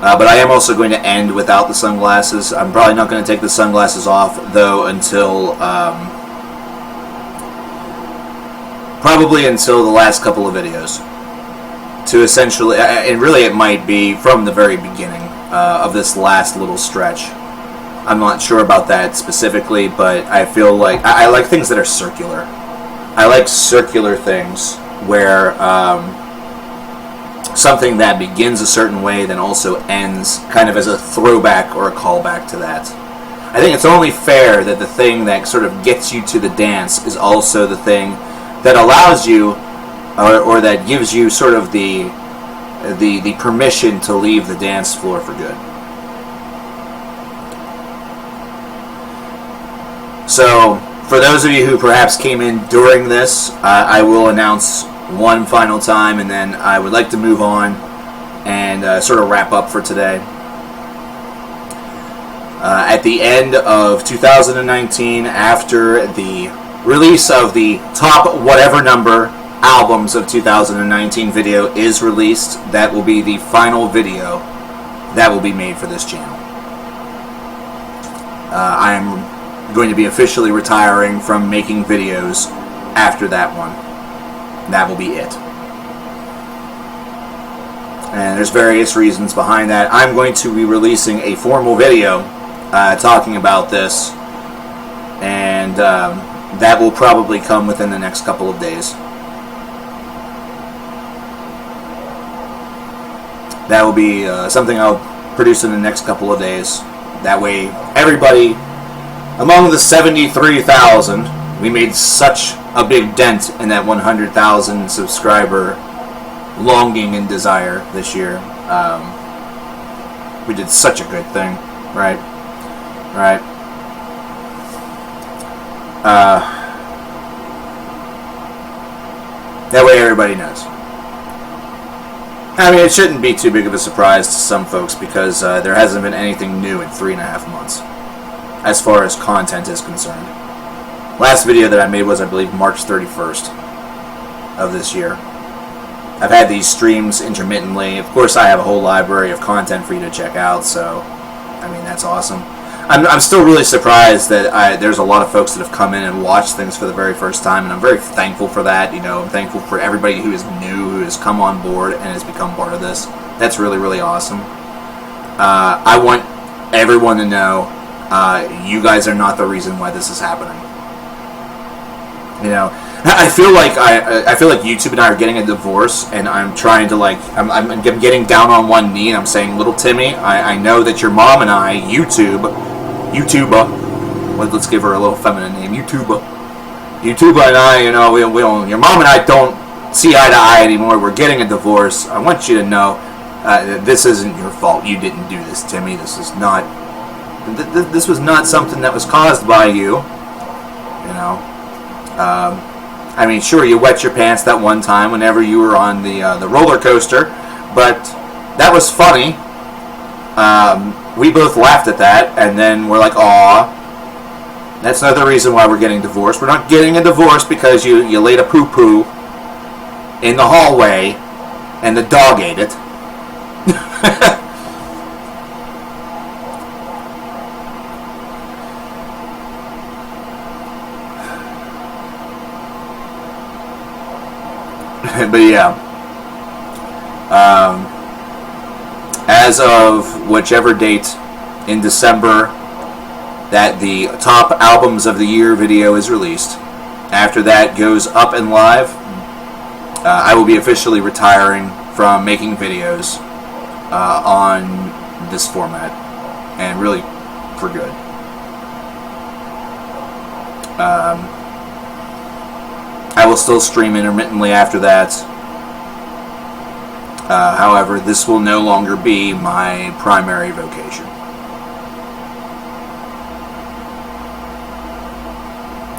but I am also going to end without the sunglasses. I'm probably not going to take the sunglasses off, though, until probably until the last couple of videos. To essentially, and really it might be from the very beginning of this last little stretch. I'm not sure about that specifically, but I feel like I like things that are circular. I like circular things where something that begins a certain way then also ends kind of as a throwback or a callback to that. I think it's only fair that the thing that sort of gets you to the dance is also the thing that allows you or that gives you sort of the permission to leave the dance floor for good. So, for those of you who perhaps came in during this, I will announce one final time, and then I would like to move on and sort of wrap up for today. At the end of 2019, after the release of the top whatever number albums of 2019 video is released, that will be the final video that will be made for this channel. I am going to be officially retiring from making videos after that one. That will be it. And there's various reasons behind that. I'm going to be releasing a formal video talking about this, and that will probably come within the next couple of days. That will be something I'll produce in the next couple of days. That way, everybody among the 73,000, we made such a big dent in that 100,000 subscriber longing and desire this year. We did such a good thing, right? Right. That way everybody knows. I mean, it shouldn't be too big of a surprise to some folks because there hasn't been anything new in 3.5 months as far as content is concerned. Last video that I made was, I believe, March 31st of this year. I've had these streams intermittently. Of course, I have a whole library of content for you to check out, so, I mean, that's awesome. I'm still really surprised that there's a lot of folks that have come in and watched things for the very first time, and I'm very thankful for that. You know, I'm thankful for everybody who is new, who has come on board and has become part of this. That's really, really awesome. I want everyone to know you guys are not the reason why this is happening. You know, I feel like I feel like YouTube and I are getting a divorce, and I'm trying to I'm getting down on one knee and I'm saying, little Timmy, I know that your mom and I YouTuber, let's give her a little feminine name, YouTuber and I, you know, we don't, your mom and I don't see eye to eye anymore. We're getting a divorce. I want you to know that this isn't your fault. You didn't do this, Timmy. This is not. This was not something that was caused by you. You know. I mean, sure, you wet your pants that one time whenever you were on the roller coaster, but that was funny. We both laughed at that, and then we're like, "Aw." That's another reason why we're getting divorced. We're not getting a divorce because you laid a poo-poo in the hallway and the dog ate it. But yeah, as of whichever date in December that the top albums of the year video is released, after that goes up and live, I will be officially retiring from making videos on this format, and really for good. I will still stream intermittently after that. However, this will no longer be my primary vocation.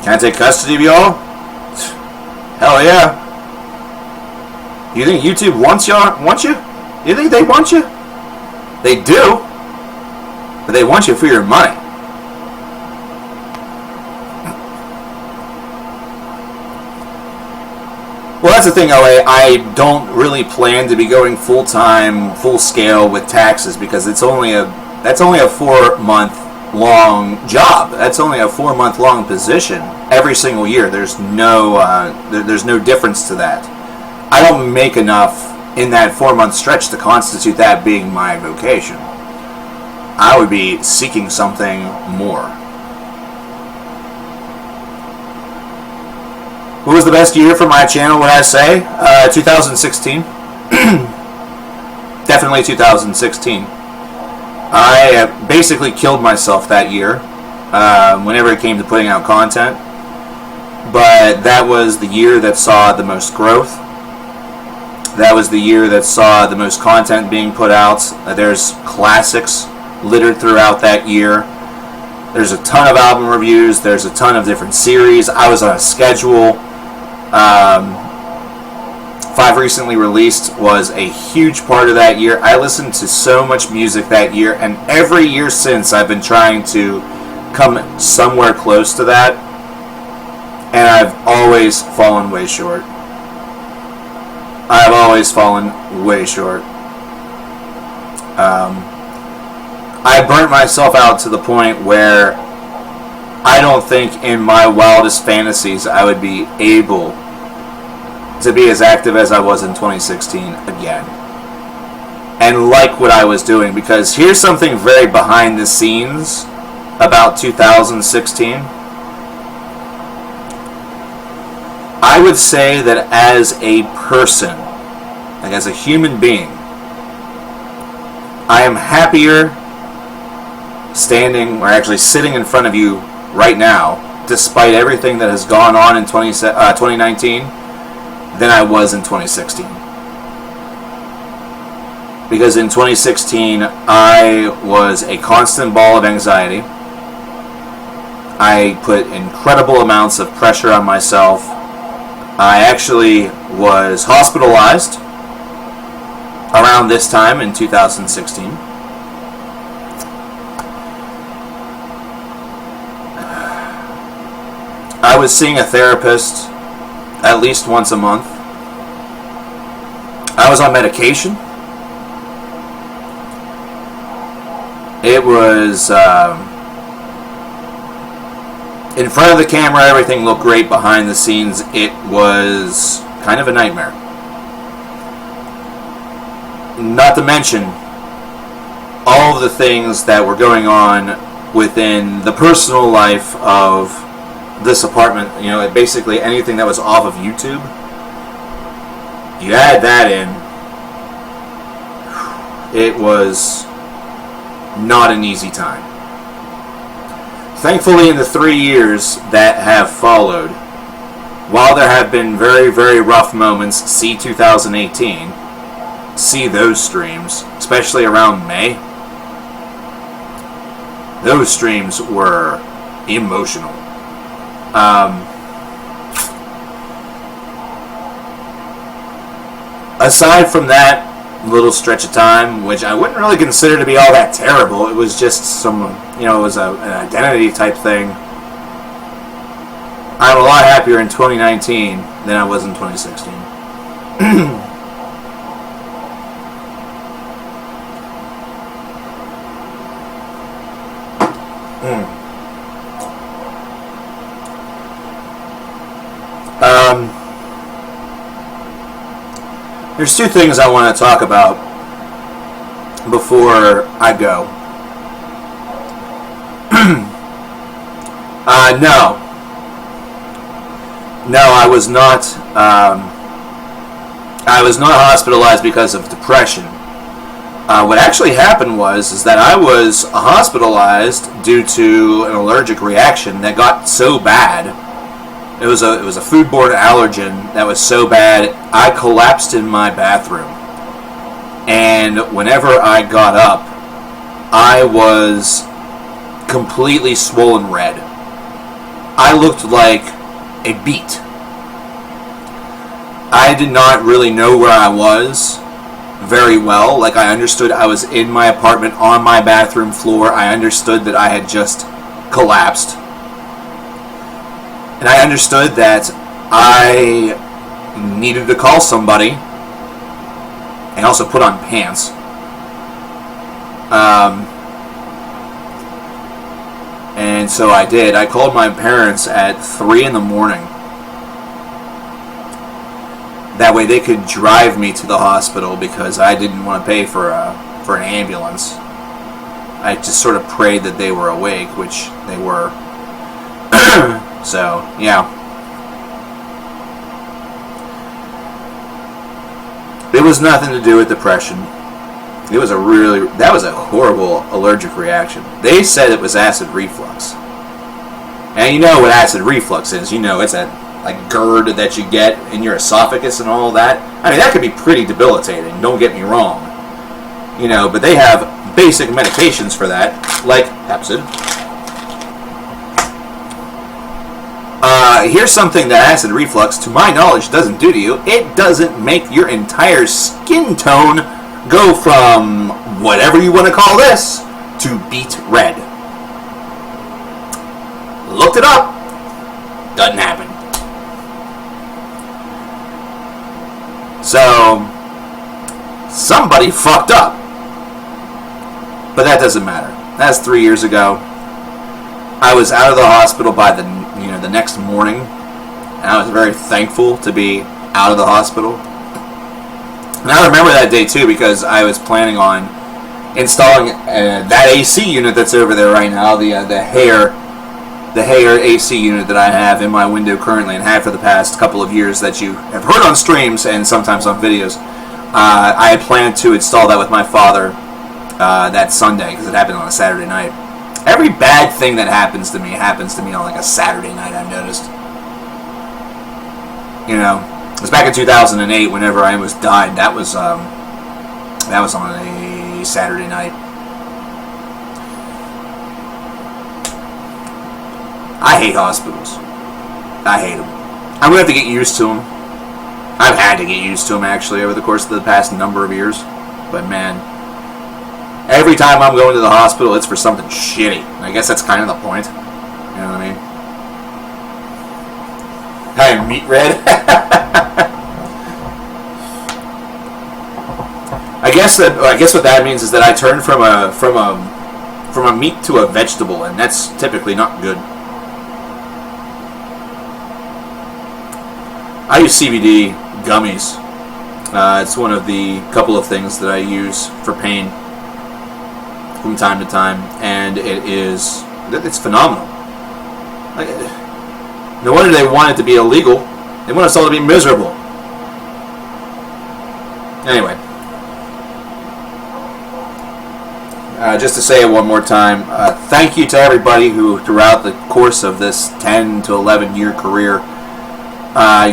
Can I take custody of y'all? Hell yeah. You think YouTube wants you? You think they want you? They do. But they want you for your money. Well, that's the thing, LA. I don't really plan to be going full-time, full-scale with taxes, because that's only a 4-month-long job. That's only a 4-month-long position every single year. There's no difference to that. I don't make enough in that 4-month stretch to constitute that being my vocation. I would be seeking something more. What was the best year for my channel, would I say? 2016. Definitely 2016. I basically killed myself that year whenever it came to putting out content. But that was the year that saw the most growth. That was the year that saw the most content being put out. There's classics littered throughout that year. There's a ton of album reviews. There's a ton of different series. I was on a schedule. 5 recently released was a huge part of that year. I listened to so much music that year, and every year since I've been trying to come somewhere close to that, and I've always fallen way short. I've always fallen way short. I burnt myself out to the point where I don't think in my wildest fantasies I would be able to be as active as I was in 2016 again. And like what I was doing, because here's something very behind the scenes about 2016. I would say that as a person, like as a human being, I am happier standing, or actually sitting in front of you right now, despite everything that has gone on in 2019, than I was in 2016. Because in 2016, I was a constant ball of anxiety. I put incredible amounts of pressure on myself. I actually was hospitalized around this time in 2016. I was seeing a therapist at least once a month. I was on medication. It was in front of the camera, everything looked great. Behind the scenes, it was kind of a nightmare. Not to mention all of the things that were going on within the personal life of this apartment, you know, basically anything that was off of YouTube, you add that in, it was not an easy time. Thankfully, in the 3 years that have followed, while there have been very, very rough moments, see 2018, see those streams, especially around May, those streams were emotional. Aside from that little stretch of time, which I wouldn't really consider to be all that terrible, it was just some, you know, it was an identity type thing. I'm a lot happier in 2019 than I was in 2016. There's two things I want to talk about before I go. No, I was not. I was not hospitalized because of depression. What actually happened is that I was hospitalized due to an allergic reaction that got so bad. It was a foodborne allergen that was so bad I collapsed in my bathroom. And whenever I got up, I was completely swollen red. I looked like a beet. I did not really know where I was very well. Like, I understood I was in my apartment on my bathroom floor. I understood that I had just collapsed. And I understood that I needed to call somebody and also put on pants. And so I did. I called my parents at 3 in the morning. That way they could drive me to the hospital because I didn't want to pay for an ambulance. I just sort of prayed that they were awake, which they were. So, yeah. It was nothing to do with depression. That was a horrible allergic reaction. They said it was acid reflux. And you know what acid reflux is. You know, it's a GERD that you get in your esophagus and all that. I mean, that could be pretty debilitating, don't get me wrong. You know, but they have basic medications for that, like Pepsid. Here's something that acid reflux, to my knowledge, doesn't do to you. It doesn't make your entire skin tone go from whatever you want to call this to beet red. Looked it up. Doesn't happen. So, somebody fucked up. But that doesn't matter. That's 3 years ago. I was out of the hospital by the next morning, and I was very thankful to be out of the hospital. And I remember that day too because I was planning on installing that AC unit that's over there right now, the hair AC unit that I have in my window currently and had for the past couple of years that you have heard on streams and sometimes on videos. I had planned to install that with my father that Sunday because it happened on a Saturday night. Every bad thing that happens to me on like a Saturday night, I've noticed. You know, it was back in 2008 whenever I almost died. That was on a Saturday night. I hate hospitals. I hate them. I'm going to have to get used to them. I've had to get used to them actually over the course of the past number of years. But man, every time I'm going to the hospital, it's for something shitty. I guess that's kind of the point. You know what I mean? I am meat red. I guess what that means is that I turned from a meat to a vegetable, and that's typically not good. I use CBD gummies. It's one of the couple of things that I use for pain from time to time, and it's phenomenal. No wonder they want it to be illegal. They want us all to be miserable. Anyway. Just to say it one more time, thank you to everybody who, throughout the course of this 10 to 11 year career,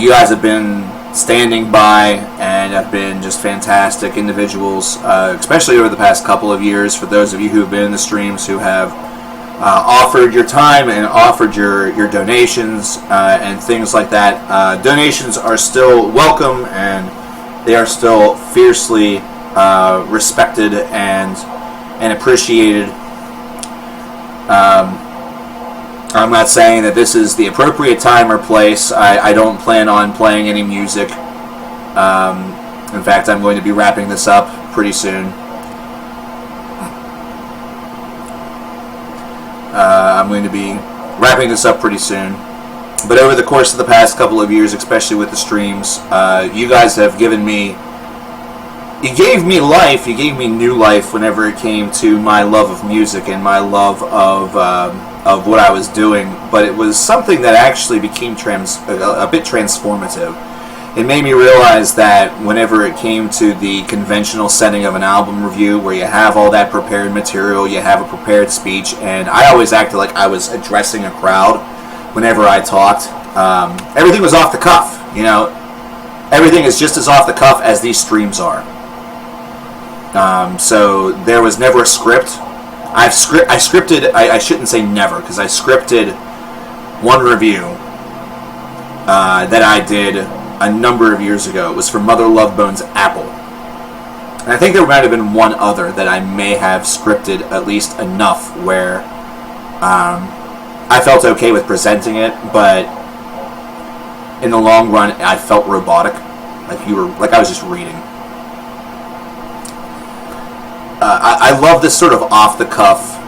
you guys have been standing by and have been just fantastic individuals, especially over the past couple of years. For those of you who have been in the streams, who have offered your time and offered your donations and things like that. Donations are still welcome, and they are still fiercely respected and appreciated. I'm not saying that this is the appropriate time or place. I don't plan on playing any music. In fact, I'm going to be wrapping this up pretty soon. But over the course of the past couple of years, especially with the streams, you guys have given me... You gave me life, you gave me new life whenever it came to my love of music and my love of what I was doing. But it was something that actually became a bit transformative. It made me realize that whenever it came to the conventional setting of an album review, where you have all that prepared material, you have a prepared speech, and I always acted like I was addressing a crowd whenever I talked. Everything was off the cuff, you know. Everything is just as off the cuff as these streams are. So there was never a script. I shouldn't say never, because I scripted one review that I did a number of years ago. It was for Mother Love Bone's Apple. And I think there might have been one other that I may have scripted at least enough where I felt okay with presenting it, but in the long run I felt robotic, like I was just reading. I love this sort of off-the-cuff,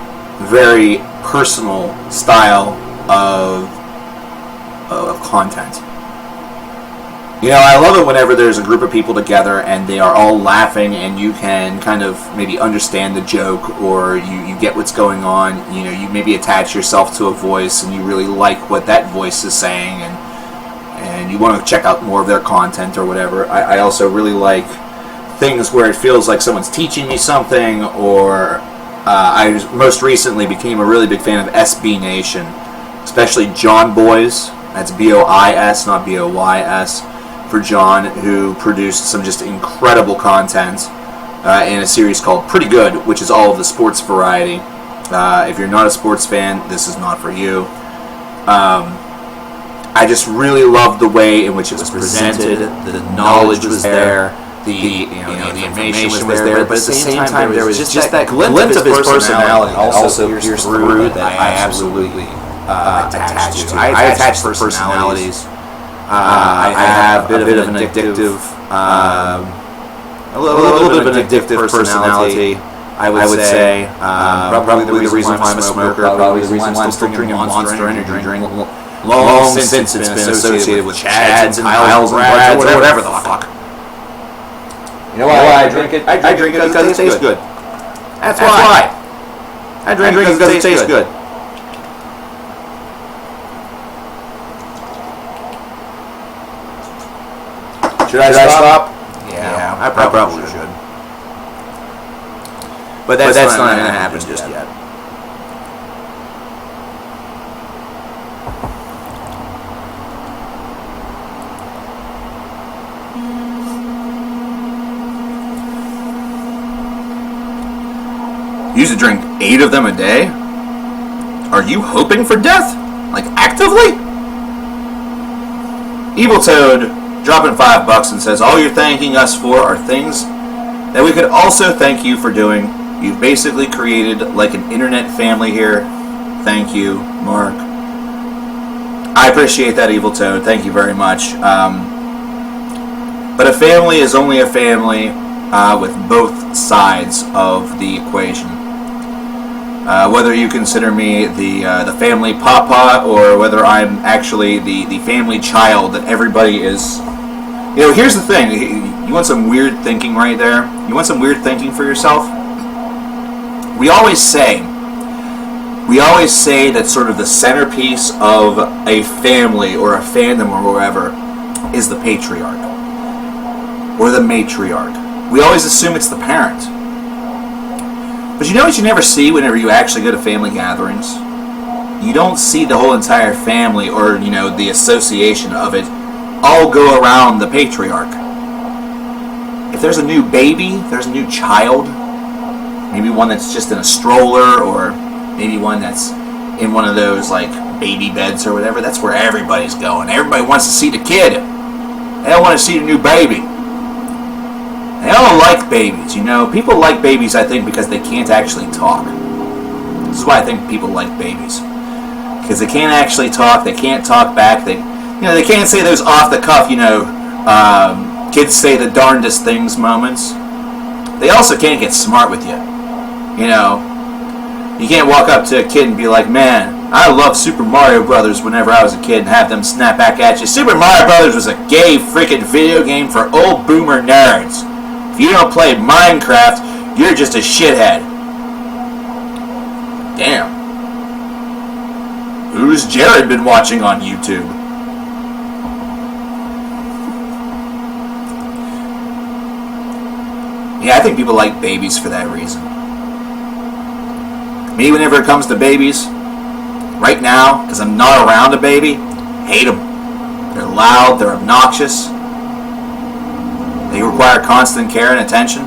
very personal style of content. You know, I love it whenever there's a group of people together and they are all laughing and you can kind of maybe understand the joke, or you get what's going on. You know, you maybe attach yourself to a voice and you really like what that voice is saying, and you want to check out more of their content or whatever. I also really like things where it feels like someone's teaching me something, or I most recently became a really big fan of SB Nation, especially John Boys. That's B-O-I-S, not B-O-Y-S, for John, who produced some just incredible content in a series called Pretty Good, which is all of the sports variety. If you're not a sports fan, this is not for you. I just really loved the way in which it was presented. The knowledge was there. The information was there, but at the same time there was just that glint of his personality also pierced through that I absolutely attached to. I attach to personalities. I have a bit of an addictive, a little bit of an addictive personality. I would say probably the reason why I'm a smoker, probably the reason why I'm still drinking Monster Energy drink. Long since it's been associated with Chads and Kyles and Brads or whatever the fuck. You know why I drink it? I drink it because it tastes good. That's why. I drink it because it tastes good. Should I stop? Yeah, I probably should. But that's not going to happen just yet. You used to drink 8 of them a day? Are you hoping for death? Like, actively? Evil Toad dropping $5 and says, all you're thanking us for are things that we could also thank you for doing. You've basically created like an internet family here. Thank you, Mark. I appreciate that, Evil Toad. Thank you very much. But a family is only a family with both sides of the equation. Whether you consider me the family papa, or whether I'm actually the family child that everybody is. You know, here's the thing. You want some weird thinking right there? You want some weird thinking for yourself? We always say we always say that sort of the centerpiece of a family or a fandom or wherever is the patriarch or the matriarch. We always assume it's the parent. But you know what you never see whenever you actually go to family gatherings? You don't see the whole entire family or, the association of it all go around the patriarch. If there's a new baby, if there's a new child, maybe one that's just in a stroller or maybe one that's in one of those like baby beds or whatever, that's where everybody's going. Everybody wants to see the kid. They don't want to see the new baby. They don't like babies, People like babies, I think, because they can't actually talk. This is why I think people like babies. Because they can't actually talk, they can't talk back, they can't say those off-the-cuff, kids say the darndest things moments. They also can't get smart with you. You can't walk up to a kid and be like, man, I love Super Mario Brothers whenever I was a kid and have them snap back at you. Super Mario Brothers was a gay freaking video game for old boomer nerds. If you don't play Minecraft, you're just a shithead. Damn. Who's Jared been watching on YouTube? Yeah, I think people like babies for that reason. Me, whenever it comes to babies, right now, because I'm not around a baby, hate them. They're loud, they're obnoxious. They require constant care and attention.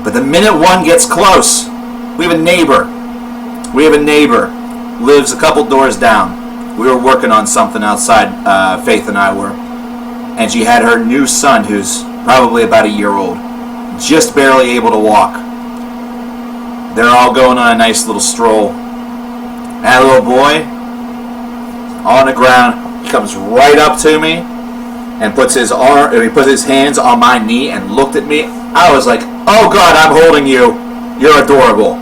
But the minute one gets close, we have a neighbor. Lives a couple doors down. We were working on something outside, Faith and I were. And she had her new son, who's probably about a year old, just barely able to walk. They're all going on a nice little stroll. And that little boy, on the ground, he comes right up to me and puts his hands on my knee and looked at me. I was like, oh God, I'm holding you. You're adorable.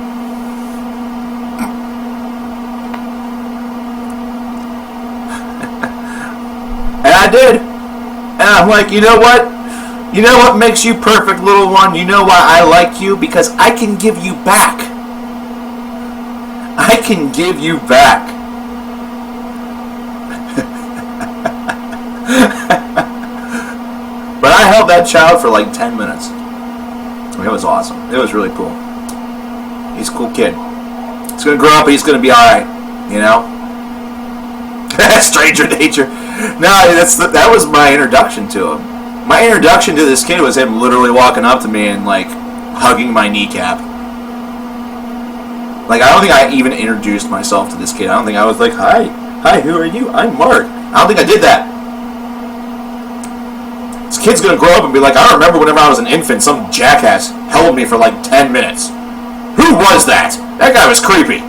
And I did. And I'm like, you know what? You know what makes you perfect, little one? You know why I like you? Because I can give you back. I can give you back. But I held that child for like 10 minutes. It was awesome. It was really cool. He's a cool kid. He's going to grow up and he's going to be alright. Stranger nature. No, that was my introduction to him. My introduction to this kid was him literally walking up to me and like hugging my kneecap. Like, I don't think I even introduced myself to this kid. I don't think I was like, hi, who are you? I'm Mark. I don't think I did that. This kid's gonna grow up and be like, I remember whenever I was an infant, some jackass held me for like 10 minutes. Who was that? That guy was creepy.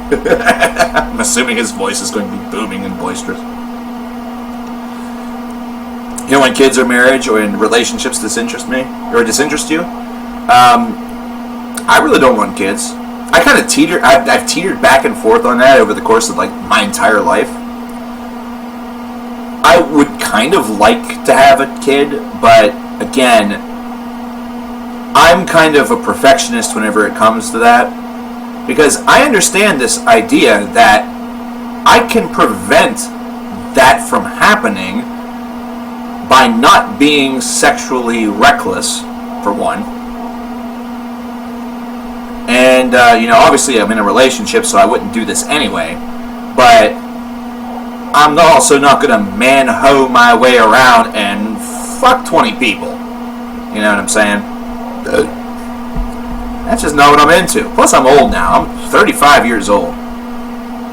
I'm assuming his voice is going to be booming and boisterous. When kids or marriage or in relationships disinterest me or disinterest you, I really don't want kids. I kind of teeter. I've teetered back and forth on that over the course of like my entire life. I would kind of like to have a kid, but again, I'm kind of a perfectionist whenever it comes to that, because I understand this idea that I can prevent that from happening by not being sexually reckless, for one. And, obviously I'm in a relationship, so I wouldn't do this anyway. But I'm also not going to man-hoe my way around and fuck 20 people. You know what I'm saying? That's just not what I'm into. Plus, I'm old now. I'm 35 years old.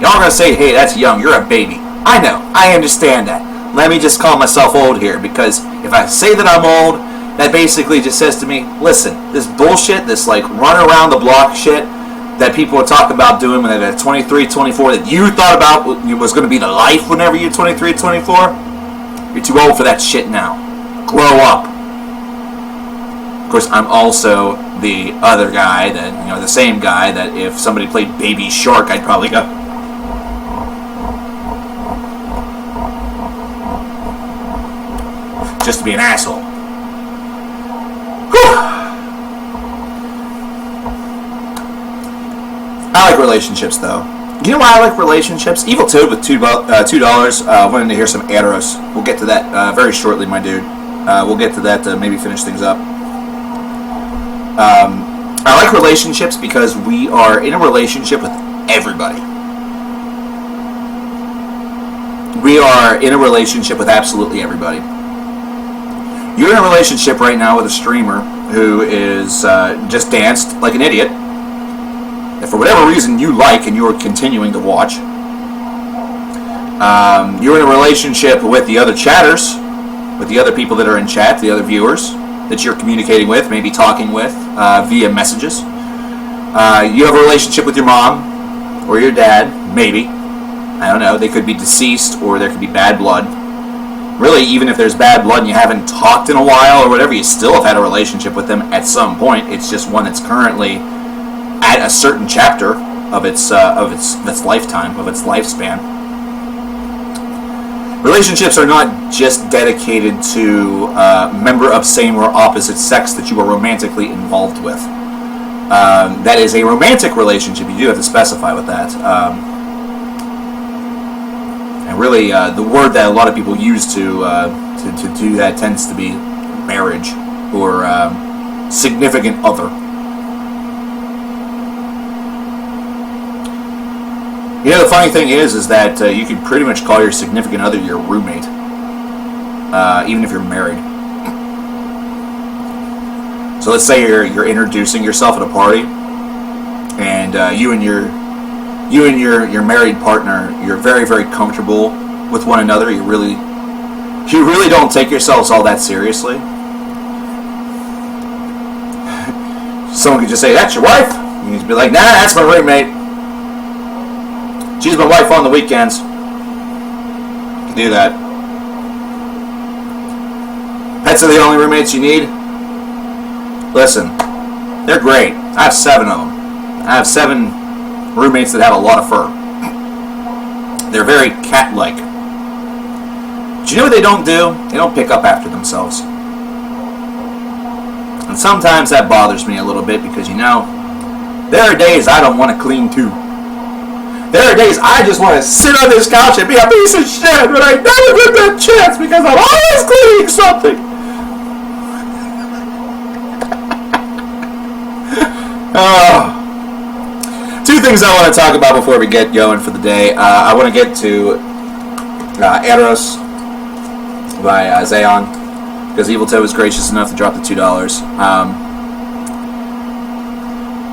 Y'all are going to say, hey, that's young. You're a baby. I know. I understand that. Let me just call myself old here, because if I say that I'm old, that basically just says to me, listen, this bullshit, this like run around the block shit that people would talk about doing when they're 23, 24, that you thought about was going to be the life whenever you're 23, 24, you're too old for that shit now. Grow up. Of course, I'm also the other guy that, the same guy that if somebody played Baby Shark, I'd probably go, just to be an asshole. Whew. I like relationships, though. You know why I like relationships? Evil Toad with $2. Wanted to hear some Eros. We'll get to that very shortly, my dude. We'll get to that to maybe finish things up. I like relationships because we are in a relationship with everybody. We are in a relationship with absolutely everybody. You're in a relationship right now with a streamer who is just danced like an idiot. If for whatever reason you like and you're continuing to watch. You're in a relationship with the other chatters, with the other people that are in chat, the other viewers that you're communicating with, maybe talking with via messages. You have a relationship with your mom or your dad, maybe. I don't know. They could be deceased or there could be bad blood. Really, even if there's bad blood and you haven't talked in a while or whatever, you still have had a relationship with them at some point. It's just one that's currently at a certain chapter of its lifetime, of its lifespan. Relationships are not just dedicated to a member of same or opposite sex that you are romantically involved with. That is a romantic relationship. You do have to specify with that. And really, the word that a lot of people use to do that tends to be marriage or significant other. You know, the funny thing is that you could pretty much call your significant other your roommate, even if you're married. So let's say you're introducing yourself at a party, and you and your married partner, you're very, very comfortable with one another. You really don't take yourselves all that seriously. Someone could just say, "That's your wife?" You just be like, "Nah, that's my roommate. She's my wife on the weekends." You can do that. Pets are the only roommates you need? Listen, they're great. I have 7 of them. I have 7 roommates that have a lot of fur. They're very cat-like. Do you know what they don't do? They don't pick up after themselves. And sometimes that bothers me a little bit because, you know, there are days I don't want to clean too. There are days I just want to sit on this couch and be a piece of shit, but I never get that chance because I'm always cleaning something. Two things I want to talk about before we get going for the day. I want to get to Eros by Zayon, because Evil Toad was gracious enough to drop the $2.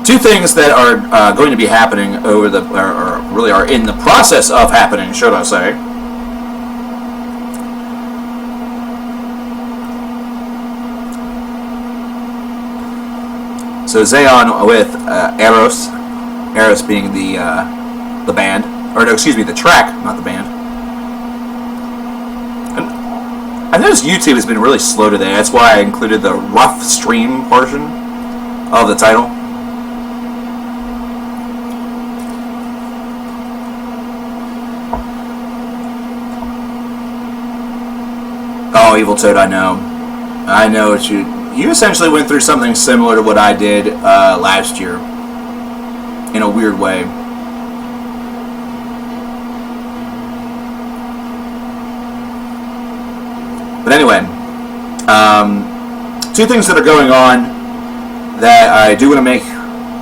Two things that are going to be happening or really are in the process of happening, should I say. So Zayon with Eros being the band, or no, excuse me, the track, not the band. I noticed YouTube has been really slow today. That's why I included the rough stream portion of the title. Oh, Evil Toad, I know what you essentially went through something similar to what I did last year, in a weird way. But anyway, two things that are going on that I do want to make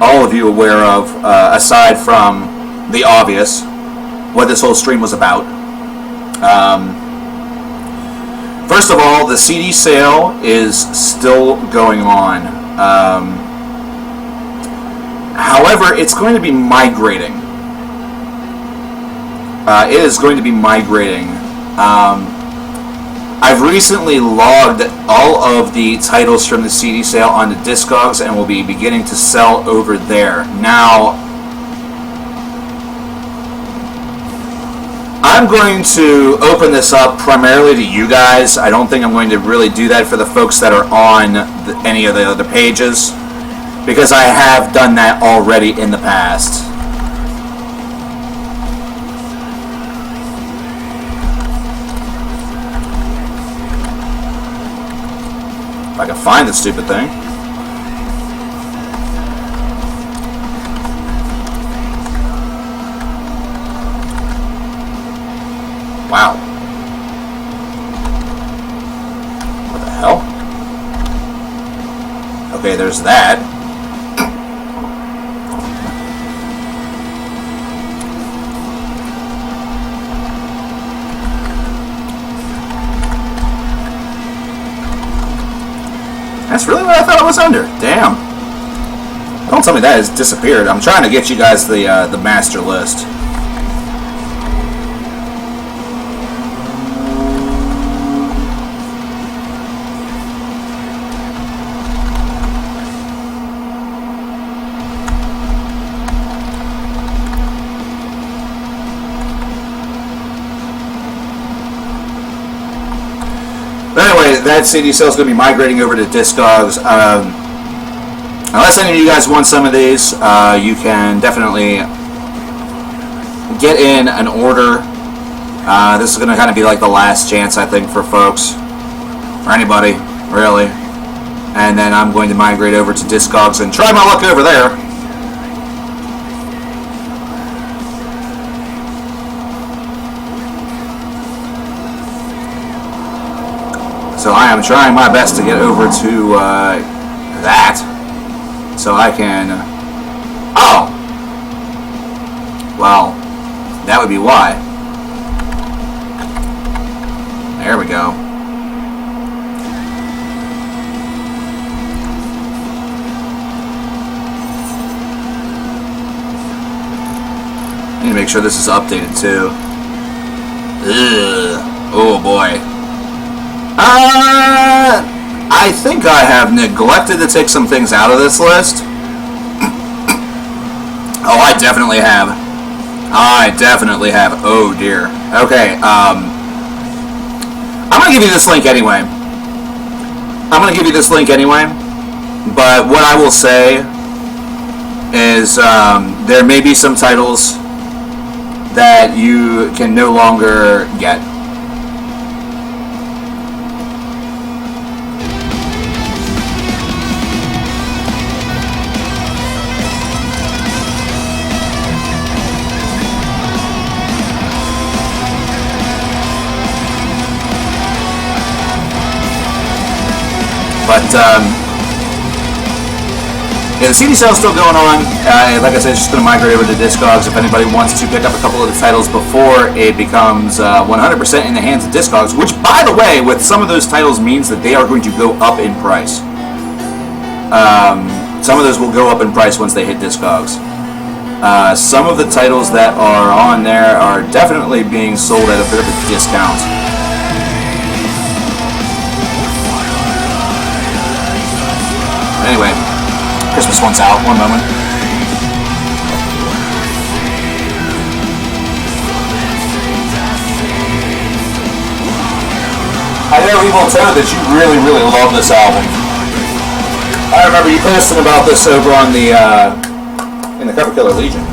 all of you aware of, aside from the obvious, what this whole stream was about. First of all, the CD sale is still going on. However, it's going to be migrating. It is going to be migrating. I've recently logged all of the titles from the CD sale onto Discogs and will be beginning to sell over there. Now, I'm going to open this up primarily to you guys. I don't think I'm going to really do that for the folks that are on any of the other pages, because I have done that already in the past. If I can find the stupid thing. Wow. What the hell? Okay, there's that. That's really what I thought it was under. Damn. Don't tell me that has disappeared. I'm trying to get you guys the master list. But anyway, that CD sale is going to be migrating over to Discogs. Unless any of you guys want some of these, you can definitely get in an order. This is going to kind of be like the last chance, I think, for folks, or anybody, really. And then I'm going to migrate over to Discogs and try my luck over there. So I am trying my best to get over to that, so I can. Oh, well, that would be why. There we go. I need to make sure this is updated too. Ugh. Oh boy. I think I have neglected to take some things out of this list. Oh, I definitely have. I definitely have. Oh, dear. Okay, I'm going to give you this link anyway. But what I will say is there may be some titles that you can no longer get. But, yeah, the CD sale is still going on. Like I said, it's just going to migrate over to Discogs if anybody wants to pick up a couple of the titles before it becomes 100% in the hands of Discogs, which, by the way, with some of those titles means that they are going to go up in price. Some of those will go up in price once they hit Discogs. Some of the titles that are on there are definitely being sold at a bit of a discount. Anyway, Christmas one's out. One moment. I know Evil Toad that you really, really love this album. I remember you posting about this over on the in the Cover Killer Legion.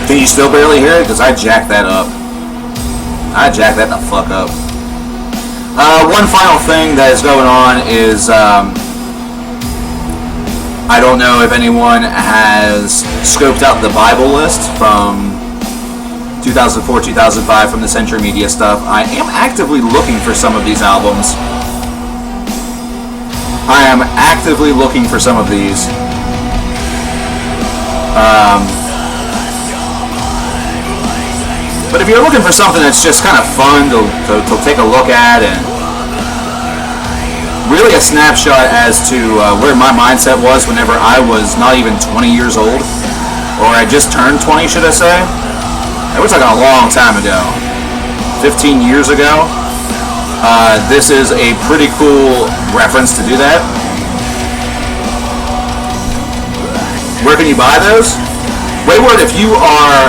Can you still barely hear it? Because I jacked that up. I jacked that the fuck up. One final thing that is going on is I don't know if anyone has scoped out the Bible list from 2004-2005 from the Century Media stuff. I am actively looking for some of these albums. I am actively looking for some of these. But if you're looking for something that's just kind of fun to take a look at, and really a snapshot as to where my mindset was whenever I was not even 20 years old, or I just turned 20, should I say? And we're talking a long time ago, 15 years ago. This is a pretty cool reference to do that. Where can you buy those? Wayward, if you are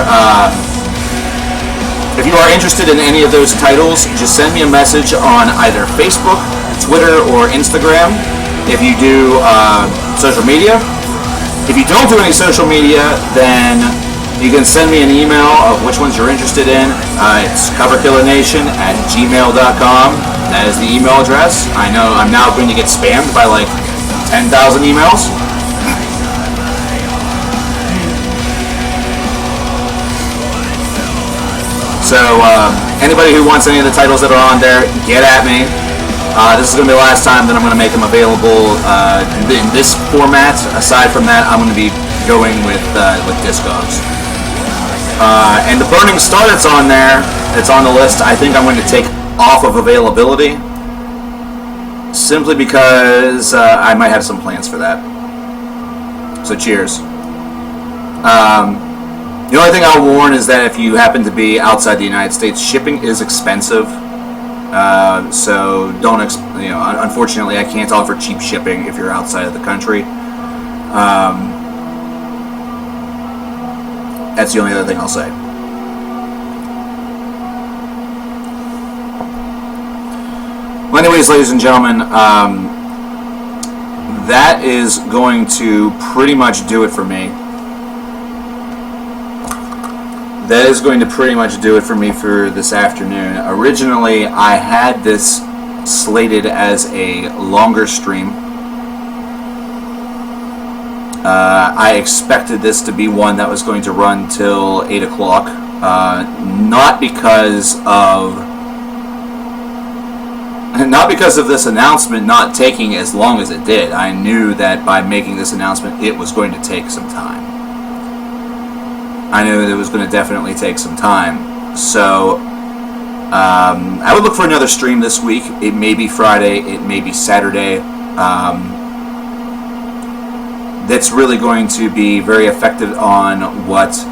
interested in any of those titles, just send me a message on either Facebook, Twitter, or Instagram. If you do social media. If you don't do any social media, then you can send me an email of which ones you're interested in. It's coverkillernation@gmail.com. That is the email address. I know I'm now going to get spammed by like 10,000 emails. So anybody who wants any of the titles that are on there, get at me. This is going to be the last time that I'm going to make them available in this format. Aside from that, I'm going to be going with Discogs. And the Burning Star that's on there, it's on the list, I think I'm going to take off of availability. Simply because I might have some plans for that. So cheers. The only thing I'll warn is that if you happen to be outside the United States, shipping is expensive. So don't, unfortunately, I can't offer cheap shipping if you're outside of the country. That's the only other thing I'll say. Well, anyways, ladies and gentlemen, that is going to pretty much do it for me. That is going to pretty much do it for me for this afternoon. Originally, I had this slated as a longer stream. I expected this to be one that was going to run till 8 o'clock. Not because of this announcement not taking as long as it did. I knew that by making this announcement, it was going to take some time. I knew that it was going to definitely take some time. So, I would look for another stream this week. It may be Friday, it may be Saturday. That's really going to be very effective on what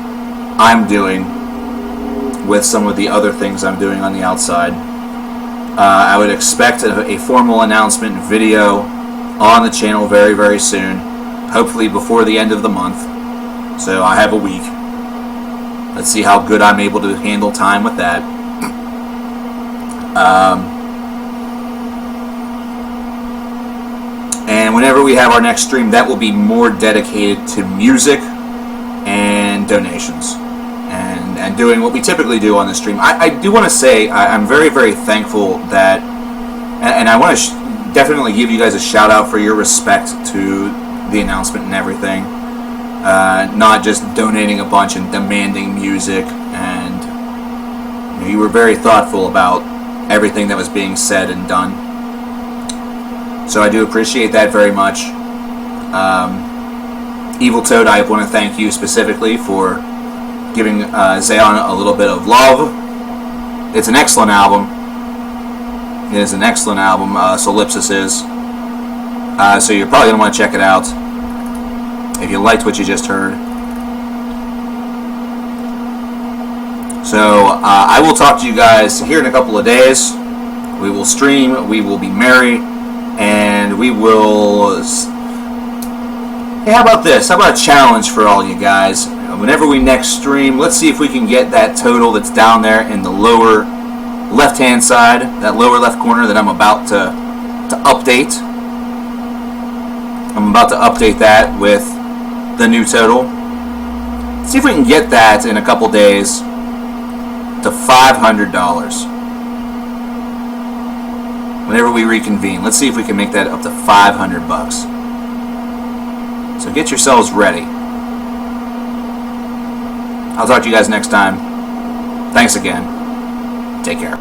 I'm doing with some of the other things I'm doing on the outside. I would expect a formal announcement video on the channel very, very soon. Hopefully before the end of the month. So I have a week. Let's see how good I'm able to handle time with that. And whenever we have our next stream, that will be more dedicated to music and donations. And doing what we typically do on the stream. I do want to say I'm very, very thankful that, and I want to definitely give you guys a shout out for your respect to the announcement and everything. Not just donating a bunch and demanding music, and you were very thoughtful about everything that was being said and done. So I do appreciate that very much. Evil Toad, I want to thank you specifically for giving Zayon a little bit of love. It's an excellent album. It is an excellent album, Solipsis is. So you're probably going to want to check it out if you liked what you just heard. So I will talk to you guys here in a couple of days. We will stream, we will be merry, and we will... Hey, how about this? How about a challenge for all you guys? Whenever we next stream, let's see if we can get that total that's down there in the lower left-hand side, that lower left corner that I'm about to update. I'm about to update that with the new total. See if we can get that in a couple days to $500. Whenever we reconvene, let's see if we can make that up to $500. So get yourselves ready. I'll talk to you guys next time. Thanks again. Take care.